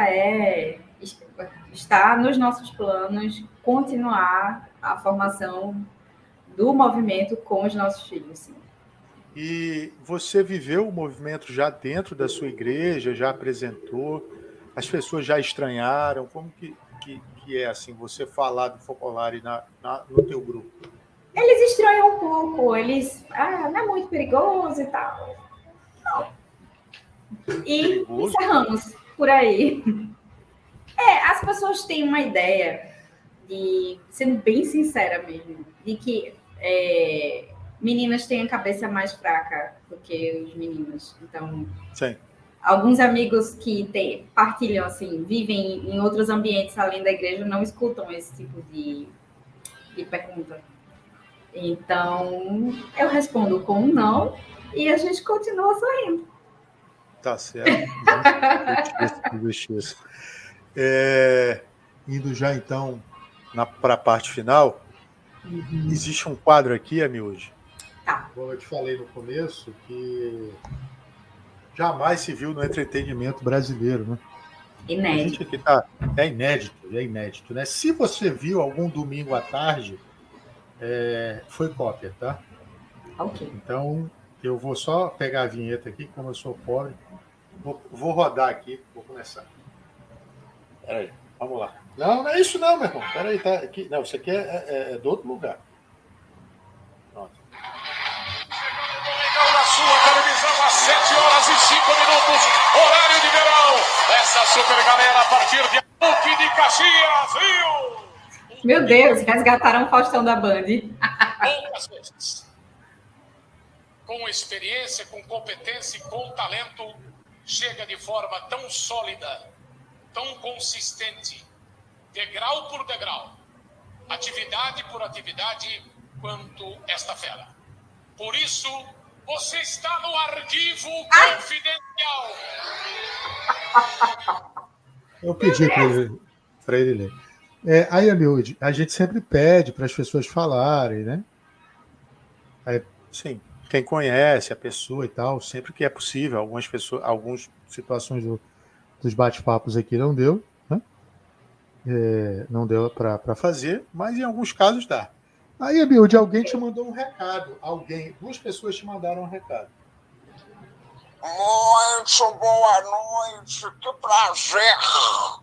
está nos nossos planos continuar a formação do movimento com os nossos filhos, sim. E você viveu o movimento já dentro da sua igreja, já apresentou, as pessoas já estranharam, como que é assim, você falar do Focolare no teu grupo? Eles estranham um pouco, eles, não é muito perigoso e tal. Não. E perigoso? Encerramos por aí. As pessoas têm uma ideia sendo bem sincera mesmo, de que meninas têm a cabeça mais fraca do que os meninos. Então, sim. Alguns amigos que partilham, assim, vivem em outros ambientes além da igreja, não escutam esse tipo de pergunta. Então, eu respondo com um não e a gente continua sorrindo. Tá certo. Justiça. Indo já, então, para a parte final, existe um quadro aqui, Amiúde. Tá. Como eu te falei no começo, que jamais se viu no entretenimento brasileiro, né? Inédito. A gente aqui é inédito, né? Se você viu algum domingo à tarde, foi cópia, tá? Ok. Então, eu vou só pegar a vinheta aqui, como eu sou pobre. Vou rodar aqui, vou começar. Peraí, vamos lá. Não é isso não, meu irmão. Peraí, tá aqui. Não, isso aqui é do outro lugar. Pronto. Na sua televisão, às 7h05, horário de verão. Essa super galera a partir de PUC de Caxias, Rio. Meu Deus, resgataram o Faustão da Band. Poucas vezes. Com experiência, com competência e com talento, chega de forma tão sólida, tão consistente, degrau por degrau, atividade por atividade, quanto esta fera. Por isso, você está no arquivo confidencial. Eu pedi para ele ler. Aí, Amiúde, a gente sempre pede para as pessoas falarem, né? Aí, sim, quem conhece a pessoa e tal, sempre que é possível. Algumas situações dos bate-papos aqui não deu, né? Não deu para fazer, mas em alguns casos dá. Aí, Amiúde, alguém te mandou um recado. Duas pessoas te mandaram um recado. Muito boa noite, que prazer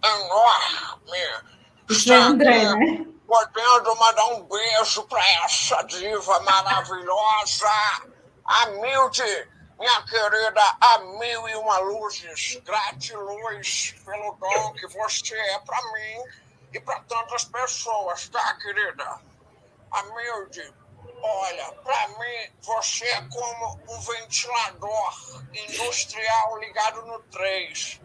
enorme. Isso é André, né? Podendo mandar um beijo para essa diva maravilhosa, Amilde, minha querida, a 1001 luzes, gratiluz pelo dom que você é para mim e para tantas pessoas, tá, querida? Amilde, olha, para mim você é como um ventilador industrial ligado no 3.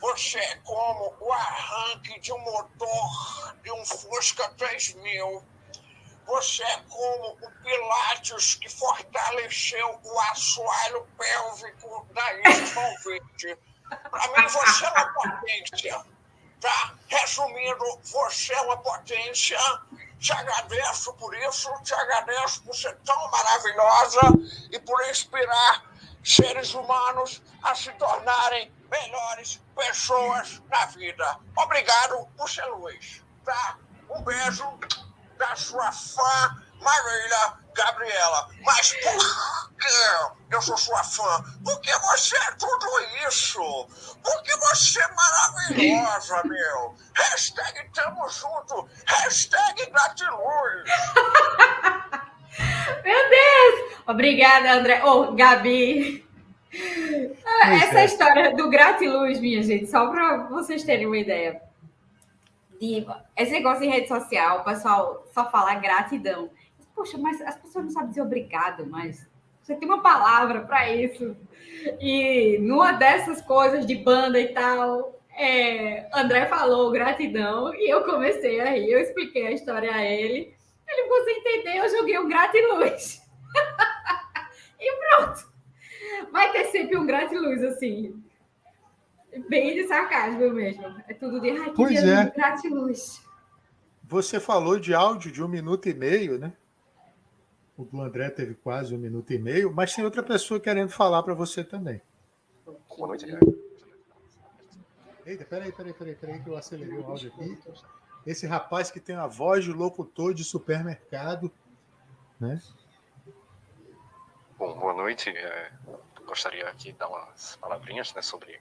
Você é como o arranque de um motor de um Fusca 3000. Você é como o Pilates que fortaleceu o assoalho pélvico da Isis Valverde. Para mim, você é uma potência, tá? Resumindo, você é uma potência. Te agradeço por isso, te agradeço por ser tão maravilhosa e por inspirar seres humanos a se tornarem melhores pessoas na vida. Obrigado por ser luz, tá? Um beijo da sua fã, Marília Gabriela. Mas por que eu sou sua fã? Porque você é tudo isso. Porque você é maravilhosa, meu. Hashtag tamo junto. Hashtag gratiluz. Meu Deus! Obrigada, André. Gabi. Essa história do gratiluz, minha gente, só para vocês terem uma ideia. Esse negócio em rede social, o pessoal só fala gratidão. Poxa, mas as pessoas não sabem dizer obrigado, mas Você tem uma palavra para isso. E numa dessas coisas de banda e tal, André falou gratidão e eu comecei a rir. Eu expliquei a história a ele. Ele ficou sem entender, eu joguei um gratiluz. E pronto. Vai ter sempre um gratiluz, assim. Bem de sarcasmo mesmo. É tudo de ai, que Pois dia é. lindo, gratiluz. Você falou de áudio de 1 minuto e meio, né? O do André teve quase 1 minuto e meio, mas tem outra pessoa querendo falar para você também. Boa noite, Eita, peraí, que eu acelerei o áudio aqui. Esse rapaz que tem a voz de locutor de supermercado, né? Bom, boa noite. Gostaria aqui de dar umas palavrinhas, né, sobre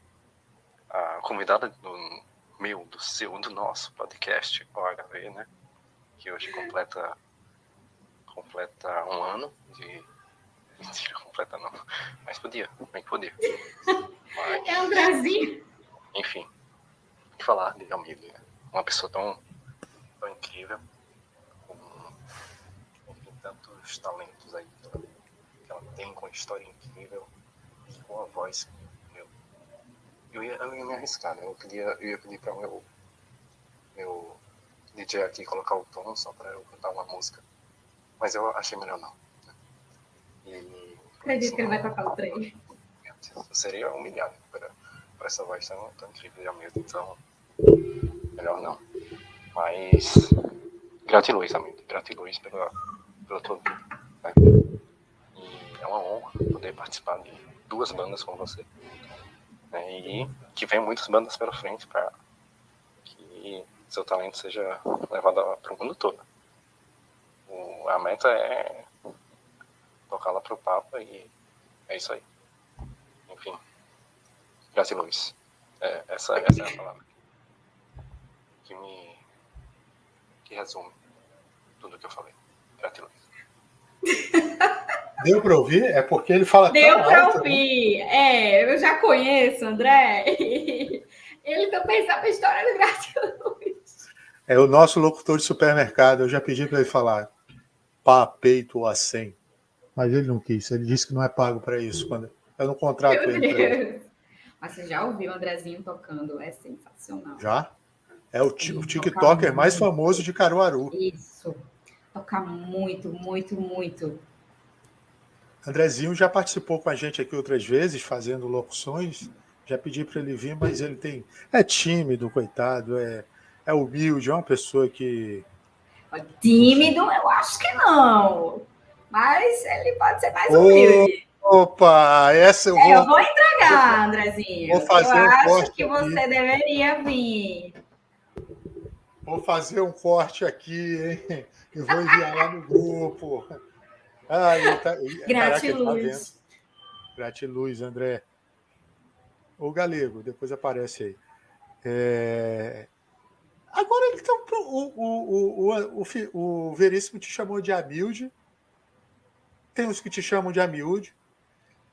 a convidada do nosso podcast, o OHV, né? Que hoje completa 1 ano de... Mentira, completa não. Mas podia, bem que podia. Mas, É Andrezinho. enfim, o que falar de Amílio, né? Uma pessoa tão incrível, com tantos talentos aí que ela tem, com história incrível, com a voz. Eu ia me arriscar, né? Eu ia pedir para o meu DJ aqui colocar o tom só para eu cantar uma música, mas eu achei melhor não. E Acredito que ele vai tocar o trem. Eu seria humilhado por essa voz tão incrível de Hamilton, então melhor não. Mas gratiluz, amigo, gratiluz pela tua vida, né? E é uma honra poder participar de 2 bandas com você, né? E que vem muitas bandas pela frente para que seu talento seja levado para o mundo todo. A meta é tocar lá pro Papa e é isso aí. Enfim, gratiluz. Essa é a palavra que resume tudo que eu falei. Gratiluz. Deu para ouvir? É porque ele fala Deu tão para alto, ouvir. Eu já conheço, André. Ele também sabe a história do gratiluz. É o nosso locutor de supermercado. Eu já pedi para ele falar pá, peito a 100. Mas ele não quis. Ele disse que não é pago para isso. Quando eu não contrato Meu ele para isso. Deus. Mas você já ouviu o Andrezinho tocando? É sensacional. Já? É o TikToker mais famoso de Caruaru. Isso. Toca muito, muito, muito. Andrezinho já participou com a gente aqui outras vezes, fazendo locuções. Já pedi para ele vir, mas ele é tímido, coitado, é humilde, é uma pessoa que... Tímido, eu acho que não. Mas ele pode ser mais humilde. Opa, essa eu vou entregar, Andrezinho. Vou fazer eu um corte acho que você aqui. Deveria vir. Vou fazer um corte aqui, hein? Eu vou enviar lá no grupo. Gratiluz. Gratiluz, André. O Galego, depois aparece aí. Agora, então, o Veríssimo te chamou de Amilde. Tem uns que te chamam de Amilde.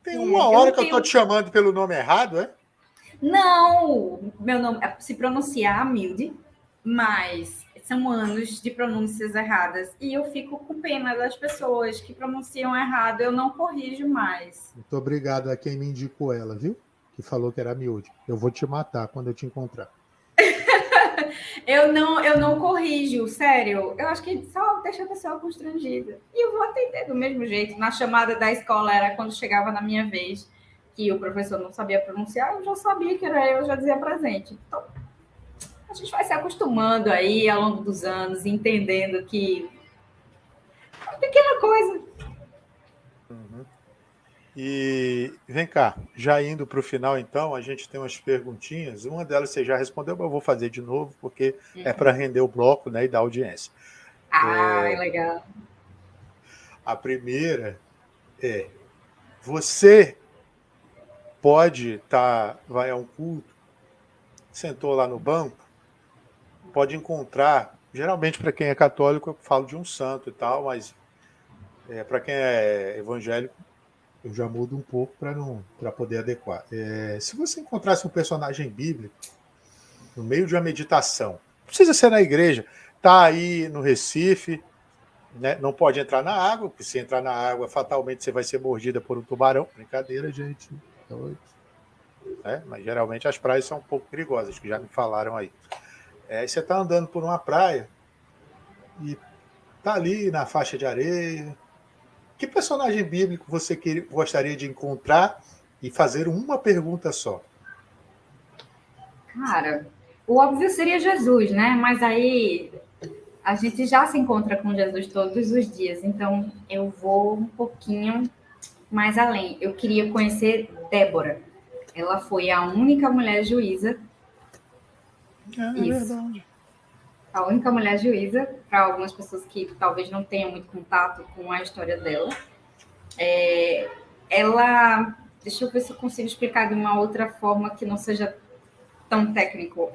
Tem uma hora que eu estou te chamando pelo nome errado, é? Não, meu nome se pronunciar Amilde, mas são anos de pronúncias erradas e eu fico com pena das pessoas que pronunciam errado, eu não corrijo mais. Muito obrigado a quem me indicou ela, viu? Que falou que era Amilde. Eu vou te matar quando eu te encontrar. Eu não corrijo, sério. Eu acho que só deixa a pessoa constrangida. E eu vou atender do mesmo jeito. Na chamada da escola era quando chegava na minha vez, que o professor não sabia pronunciar, eu já sabia que era eu, já dizia presente. Então, a gente vai se acostumando aí ao longo dos anos, entendendo que é uma pequena coisa. E vem cá, já indo para o final, então, a gente tem umas perguntinhas. Uma delas você já respondeu, mas eu vou fazer de novo, porque é para render o bloco, né, e dar audiência. Legal. A primeira é: você pode vai a um culto, sentou lá no banco, pode encontrar, geralmente para quem é católico eu falo de um santo e tal, mas para quem é evangélico eu já mudo um pouco para poder adequar. Se você encontrasse um personagem bíblico no meio de uma meditação, não precisa ser na igreja, tá aí no Recife, né? Não pode entrar na água, porque se entrar na água, fatalmente você vai ser mordida por um tubarão. Brincadeira, gente. Né? Mas geralmente as praias são um pouco perigosas, que já me falaram aí. Aí você está andando por uma praia e tá ali na faixa de areia. Que personagem bíblico você gostaria de encontrar e fazer uma pergunta só? Cara, o óbvio seria Jesus, né? Mas aí a gente já se encontra com Jesus todos os dias, então eu vou um pouquinho mais além. Eu queria conhecer Débora. Ela foi a única mulher juíza. É Isso. verdade. A única mulher juíza, para algumas pessoas que talvez não tenham muito contato com a história dela. Ela, deixa eu ver se eu consigo explicar de uma outra forma que não seja tão técnico.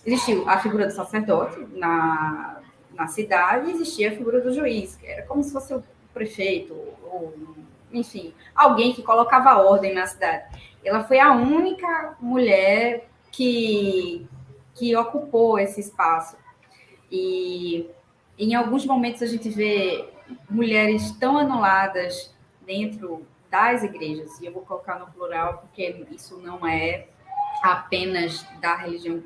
Existiu a figura do sacerdote na cidade, e existia a figura do juiz, que era como se fosse o prefeito, ou, enfim, alguém que colocava ordem na cidade. Ela foi a única mulher que ocupou esse espaço. E em alguns momentos a gente vê mulheres tão anuladas dentro das igrejas, e eu vou colocar no plural porque isso não é apenas da religião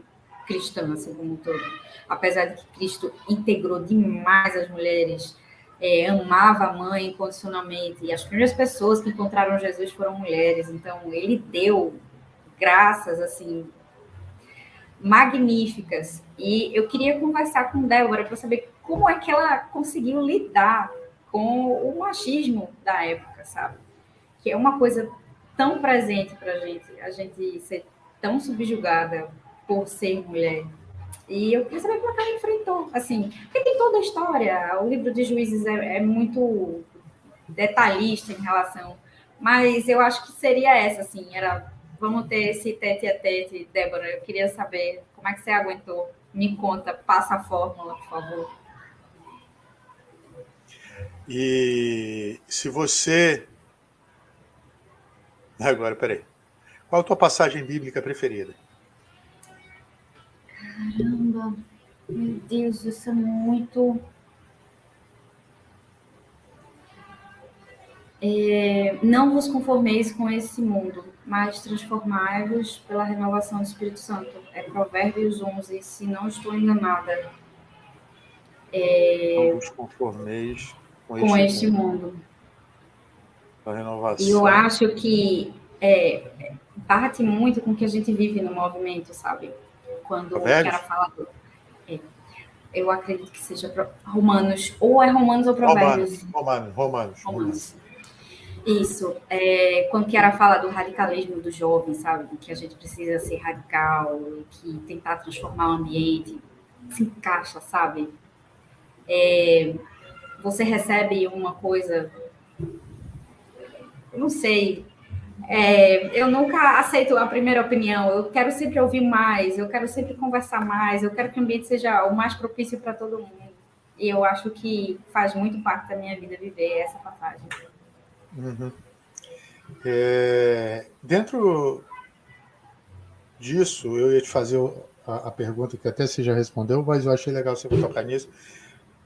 cristã, assim como um todo. Apesar de que Cristo integrou demais as mulheres, amava a mãe incondicionalmente, e as primeiras pessoas que encontraram Jesus foram mulheres, então ele deu graças, assim, magníficas. E eu queria conversar com Débora para saber como é que ela conseguiu lidar com o machismo da época, sabe? Que é uma coisa tão presente para a gente ser tão subjugada por ser mulher. E eu queria saber como é que ela enfrentou, assim, porque tem toda a história, o livro de Juízes é muito detalhista em relação, mas eu acho que seria essa, assim, era, vamos ter esse tete a tete, Débora, eu queria saber como é que você aguentou, me conta, passa a fórmula, por favor. E se você... Agora, peraí. Qual a tua passagem bíblica preferida? Caramba, meu Deus, isso é muito... não vos conformeis com esse mundo, mas transformai-vos pela renovação do Espírito Santo. É Provérbios 11, se não estou enganada. Não vos conformeis Com este mundo. A renovação. E eu acho que bate muito com o que a gente vive no movimento, sabe? Quando o cara fala... eu acredito que seja Romanos, ou é Romanos ou Provérbios. Romanos. Isso, quando Kiara fala do radicalismo do jovem, sabe? Que a gente precisa ser radical, que tentar transformar o ambiente, se encaixa, sabe? Você recebe uma coisa, eu não sei, eu nunca aceito a primeira opinião, eu quero sempre ouvir mais, eu quero sempre conversar mais, eu quero que o ambiente seja o mais propício para todo mundo. E eu acho que faz muito parte da minha vida viver essa passagem. Uhum. Dentro disso, eu ia te fazer a pergunta que até você já respondeu, mas eu achei legal você tocar nisso,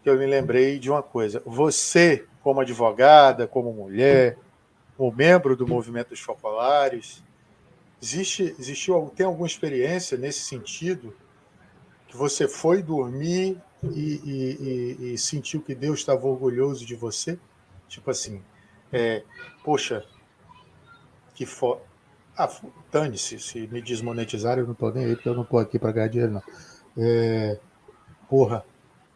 que eu me lembrei de uma coisa. Você, como advogada, como mulher, como membro do movimento dos focolares, tem alguma experiência nesse sentido que você foi dormir e sentiu que Deus estava orgulhoso de você? Tipo assim, poxa, que foda. Dane-se, se me desmonetizarem, eu não estou nem aí, porque eu não estou aqui para ganhar dinheiro, não. Porra,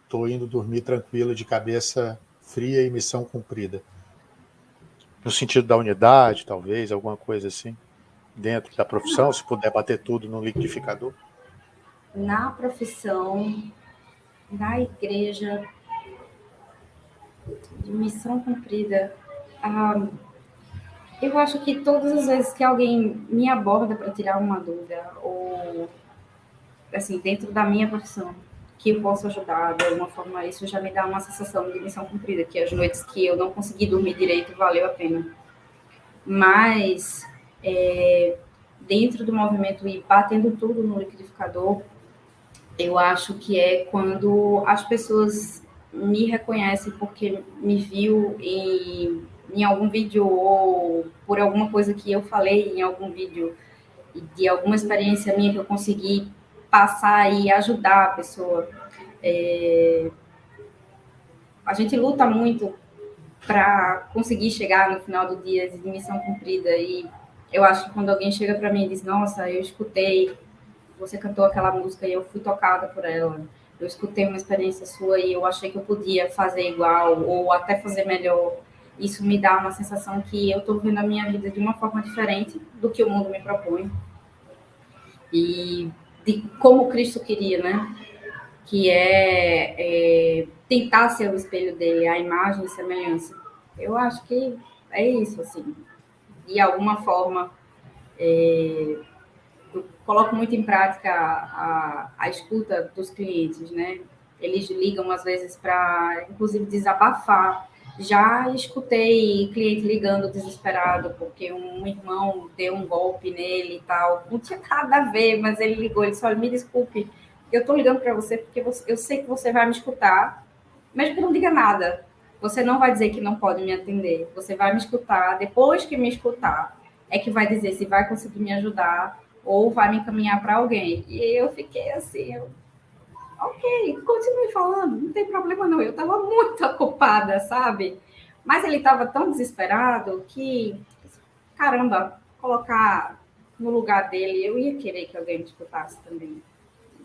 estou indo dormir tranquilo, de cabeça fria e missão cumprida. No sentido da unidade, talvez, alguma coisa assim, dentro da profissão, se puder bater tudo no liquidificador. Na profissão, na igreja, de missão cumprida, eu acho que todas as vezes que alguém me aborda para tirar uma dúvida, ou assim, dentro da minha profissão, que eu posso ajudar de alguma forma, isso já me dá uma sensação de missão cumprida, que as noites que eu não consegui dormir direito valeu a pena. Mas dentro do movimento e batendo tudo no liquidificador, eu acho que é quando as pessoas me reconhece porque me viu em algum vídeo ou por alguma coisa que eu falei em algum vídeo, de alguma experiência minha que eu consegui passar e ajudar a pessoa. A gente luta muito para conseguir chegar no final do dia de missão cumprida, e eu acho que quando alguém chega para mim e diz, nossa, eu escutei, você cantou aquela música e eu fui tocada por ela, eu escutei uma experiência sua e eu achei que eu podia fazer igual ou até fazer melhor, isso me dá uma sensação que eu estou vivendo a minha vida de uma forma diferente do que o mundo me propõe e de como Cristo queria, né? Que é tentar ser o espelho dele, a imagem e semelhança. Eu acho que é isso, assim. De alguma forma, eu coloco muito em prática a escuta dos clientes, né? Eles ligam, às vezes, para, inclusive, desabafar. Já escutei cliente ligando desesperado porque um irmão deu um golpe nele e tal. Não tinha nada a ver, mas ele ligou. Ele disse, olha, me desculpe, eu estou ligando para você porque eu sei que você vai me escutar, mesmo que não diga nada. Você não vai dizer que não pode me atender. Você vai me escutar. Depois que me escutar, é que vai dizer se vai conseguir me ajudar ou vai me encaminhar para alguém. E eu fiquei assim, ok, continue falando, não tem problema não. Eu estava muito ocupada, sabe? Mas ele estava tão desesperado que, caramba, colocar no lugar dele, eu ia querer que alguém me escutasse também.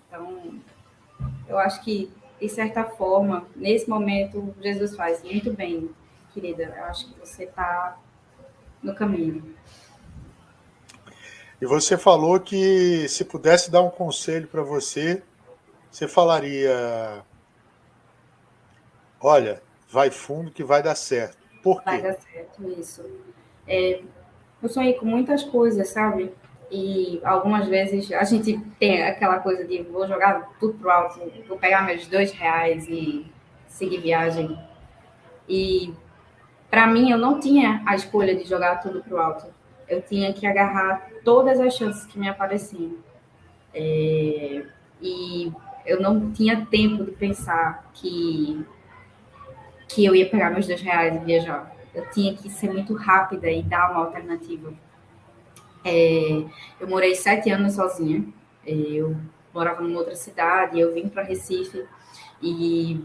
Então, eu acho que, de certa forma, nesse momento, Jesus faz muito bem, querida. Eu acho que você está no caminho. E você falou que se pudesse dar um conselho para você, você falaria: olha, vai fundo que vai dar certo. Por Vai quê? dar certo isso. Eu sonhei com muitas coisas, sabe? E algumas vezes a gente tem aquela coisa de vou jogar tudo pro alto, vou pegar meus R$ 2 e seguir viagem. E para mim eu não tinha a escolha de jogar tudo pro alto. Eu tinha que agarrar todas as chances que me apareciam. E eu não tinha tempo de pensar que eu ia pegar meus R$ 2 e viajar. Eu tinha que ser muito rápida e dar uma alternativa. Eu morei 7 anos sozinha. Eu morava numa outra cidade, eu vim para Recife e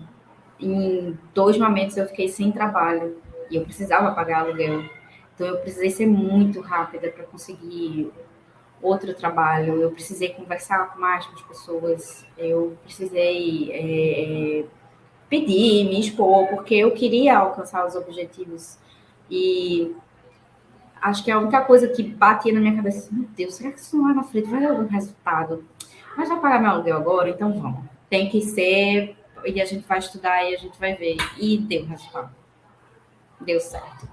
em 2 momentos eu fiquei sem trabalho e eu precisava pagar aluguel. Então eu precisei ser muito rápida para conseguir outro trabalho. Eu precisei conversar mais com as pessoas. Eu precisei pedir, me expor, porque eu queria alcançar os objetivos. E acho que a única coisa que batia na minha cabeça, assim, meu Deus, será que isso lá na frente vai dar algum resultado? Mas já pagar meu aluguel agora, então vamos. Tem que ser, e a gente vai estudar e a gente vai ver. E deu resultado. Deu certo.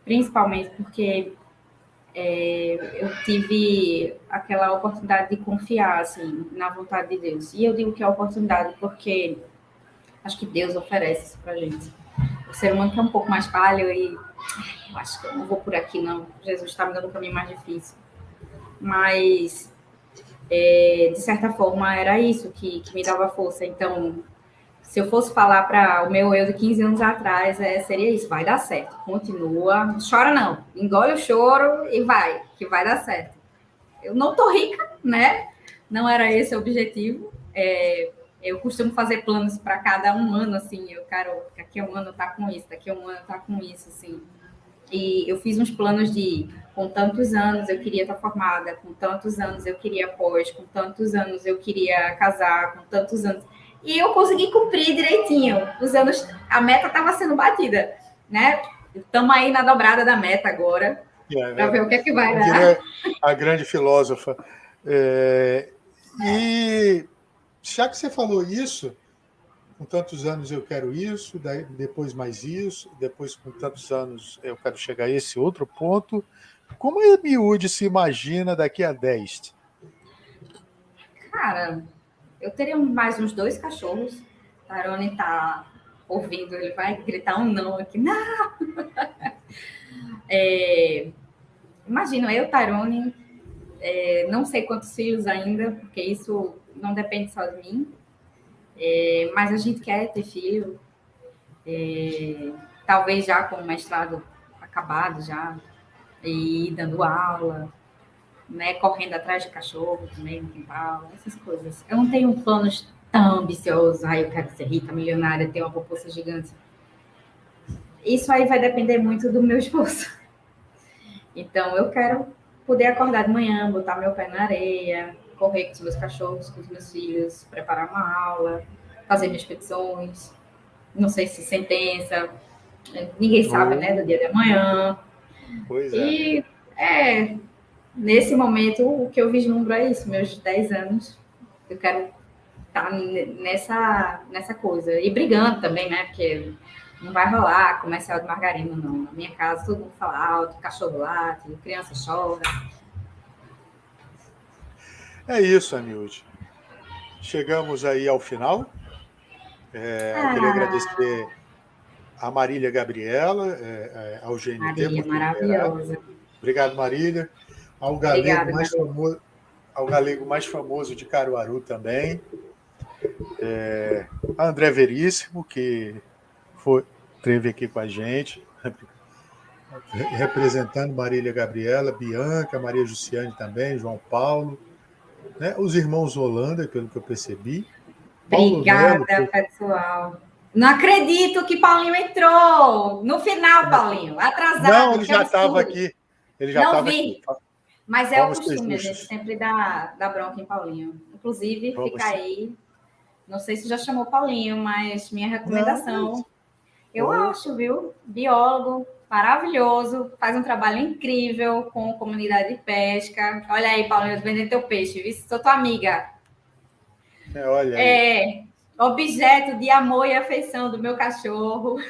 Principalmente porque eu tive aquela oportunidade de confiar, assim, na vontade de Deus. E eu digo que é oportunidade porque acho que Deus oferece isso pra gente. O ser humano que é um pouco mais falho e eu acho que eu não vou por aqui, não. Jesus está me dando um caminho mais difícil. Mas, de certa forma, era isso que me dava força. Então, se eu fosse falar para o meu eu de 15 anos atrás, seria isso: vai dar certo, continua, não chora não, engole o choro e vai, que vai dar certo. Eu não tô rica, né? Não era esse o objetivo. Eu costumo fazer planos para cada um ano, assim, eu quero, daqui a um ano tá com isso, daqui a um ano tá com isso, assim. E eu fiz uns planos de, com tantos anos eu queria estar formada, com tantos anos eu queria pós, com tantos anos eu queria casar, com tantos anos. E eu consegui cumprir direitinho. Os anos, a meta estava sendo batida, né? Estamos aí na dobrada da meta agora, para ver o que é que vai dar. A grande filósofa. E já que você falou isso, com tantos anos eu quero isso, depois mais isso, depois com tantos anos eu quero chegar a esse outro ponto. Como a miúde se imagina daqui a 10? Cara, eu teria mais uns 2 cachorros. Tarone tá ouvindo, ele vai gritar um não aqui. Não! Imagina, eu, Tarone, não sei quantos filhos ainda, porque isso não depende só de mim. Mas a gente quer ter filho. Talvez já com o mestrado acabado já, e dando aula, né, correndo atrás de cachorro também no quintal, essas coisas. Eu não tenho planos tão ambiciosos, eu quero ser rica, milionária, ter uma poupança gigante. Isso aí vai depender muito do meu esforço. Então, eu quero poder acordar de manhã, botar meu pé na areia, correr com os meus cachorros, com os meus filhos, preparar uma aula, fazer minhas petições, não sei se sentença, ninguém sabe, né, do dia de amanhã. Pois é. E, nesse momento, o que eu vislumbro é isso, meus 10 anos, eu quero estar nessa coisa. E brigando também, né, porque não vai rolar comercial de margarina, não. Na minha casa, todo mundo fala alto, cachorro late, criança chora. É isso, Amilde. Chegamos aí ao final. Eu queria agradecer a Marília Gabriela, ao GNT. Marília, maravilhosa. Obrigado, Marília. Ao galego mais famoso de Caruaru também. A André Veríssimo, que esteve aqui com a gente, representando Marília Gabriela, Bianca, Maria Jussiane também, João Paulo, né? Os irmãos Holanda, pelo que eu percebi. Obrigada, pessoal. Não acredito que Paulinho entrou. No final, Paulinho. Atrasado. Não, ele já estava aqui. Ele já estava aqui. Mas é o costume, a gente sempre dá bronca em Paulinho. Inclusive, fica aí. Não sei se já chamou Paulinho, mas minha recomendação. Eu acho, viu? Biólogo, maravilhoso, faz um trabalho incrível com a comunidade de pesca. Olha aí, Paulinho, vendendo teu peixe, viu? Sou tua amiga. Olha aí. Objeto de amor e afeição do meu cachorro.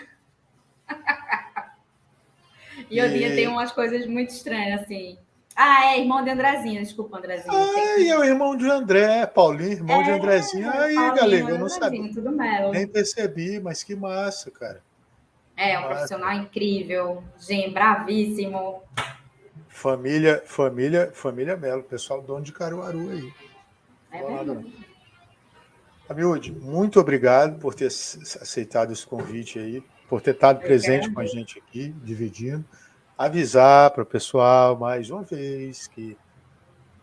E o dia tem umas coisas muito estranhas, assim. É irmão de Andrezinho, desculpa, Andrezinho. É o irmão de André, Paulinho, irmão de Andrezinho. Aí, galera, eu não sabia. Tudo melo. Nem percebi, mas que massa, cara. Um profissional incrível, gente, bravíssimo. Família Melo, pessoal dono de Caruaru aí. Amilde, muito obrigado por ter aceitado esse convite aí, por ter estado presente com a gente aqui, dividindo. Avisar para o pessoal mais uma vez que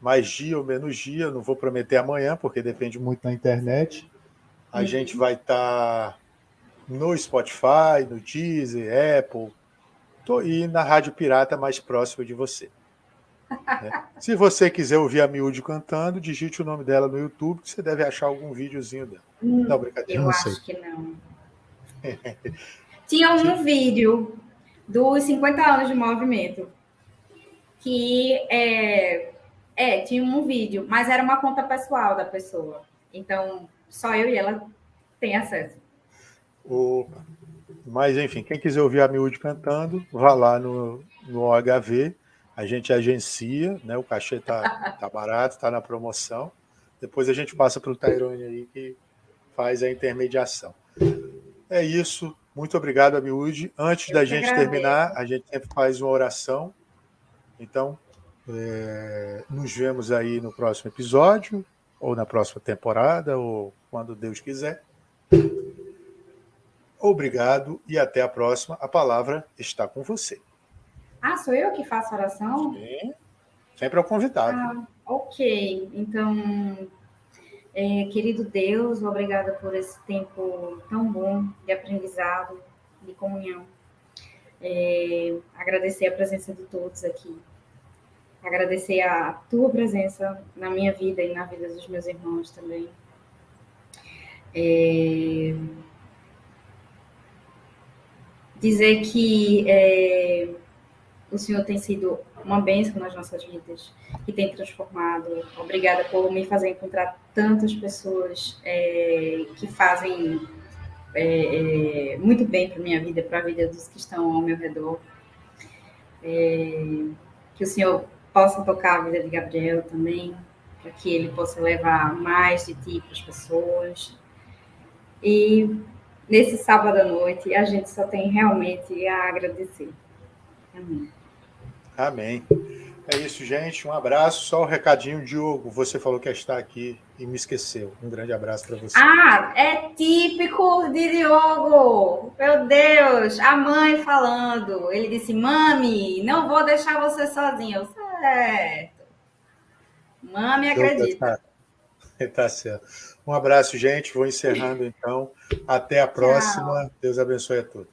mais dia ou menos dia, não vou prometer amanhã, porque depende muito da internet. A gente vai estar no Spotify, no Deezer, Apple, e na Rádio Pirata mais próxima de você. Né? Se você quiser ouvir a Miúde cantando, digite o nome dela no YouTube, que você deve achar algum videozinho dela. Não, brincadeira, eu não acho sei. que não. Tinha um vídeo dos 50 anos de movimento, que tinha um vídeo, mas era uma conta pessoal da pessoa. Então, só eu e ela tem acesso. Mas, enfim, quem quiser ouvir a Miúde cantando, vá lá no OHV, a gente agencia, né? O cachê tá barato, tá na promoção. Depois a gente passa para o Tairone aí, que faz a intermediação. É isso. Muito obrigado, Amiúde. Antes da gente terminar, a gente sempre faz uma oração. Então, nos vemos aí no próximo episódio, ou na próxima temporada, ou quando Deus quiser. Obrigado e até a próxima. A palavra está com você. Sou eu que faço a oração? Sim. Sempre é o convidado. Ok. Então, querido Deus, obrigada por esse tempo tão bom de aprendizado, de comunhão. Agradecer a presença de todos aqui. Agradecer a tua presença na minha vida e na vida dos meus irmãos também. Dizer que o Senhor tem sido uma bênção nas nossas vidas, que tem transformado. Obrigada por me fazer encontrar tantas pessoas que fazem muito bem para a minha vida, para a vida dos que estão ao meu redor. Que o Senhor possa tocar a vida de Gabriel também, para que ele possa levar mais de ti para as pessoas. E nesse sábado à noite, a gente só tem realmente a agradecer. Amém. Amém. É isso, gente. Um abraço. Só o recadinho, Diogo. Você falou que ia estar aqui e me esqueceu. Um grande abraço para você. Ah, é típico de Diogo. Meu Deus, a mãe falando. Ele disse: Mami, não vou deixar você sozinha. Eu, certo. Mami acredita. Tá certo. Um abraço, gente. Vou encerrando então. Até a próxima. Tchau. Deus abençoe a todos.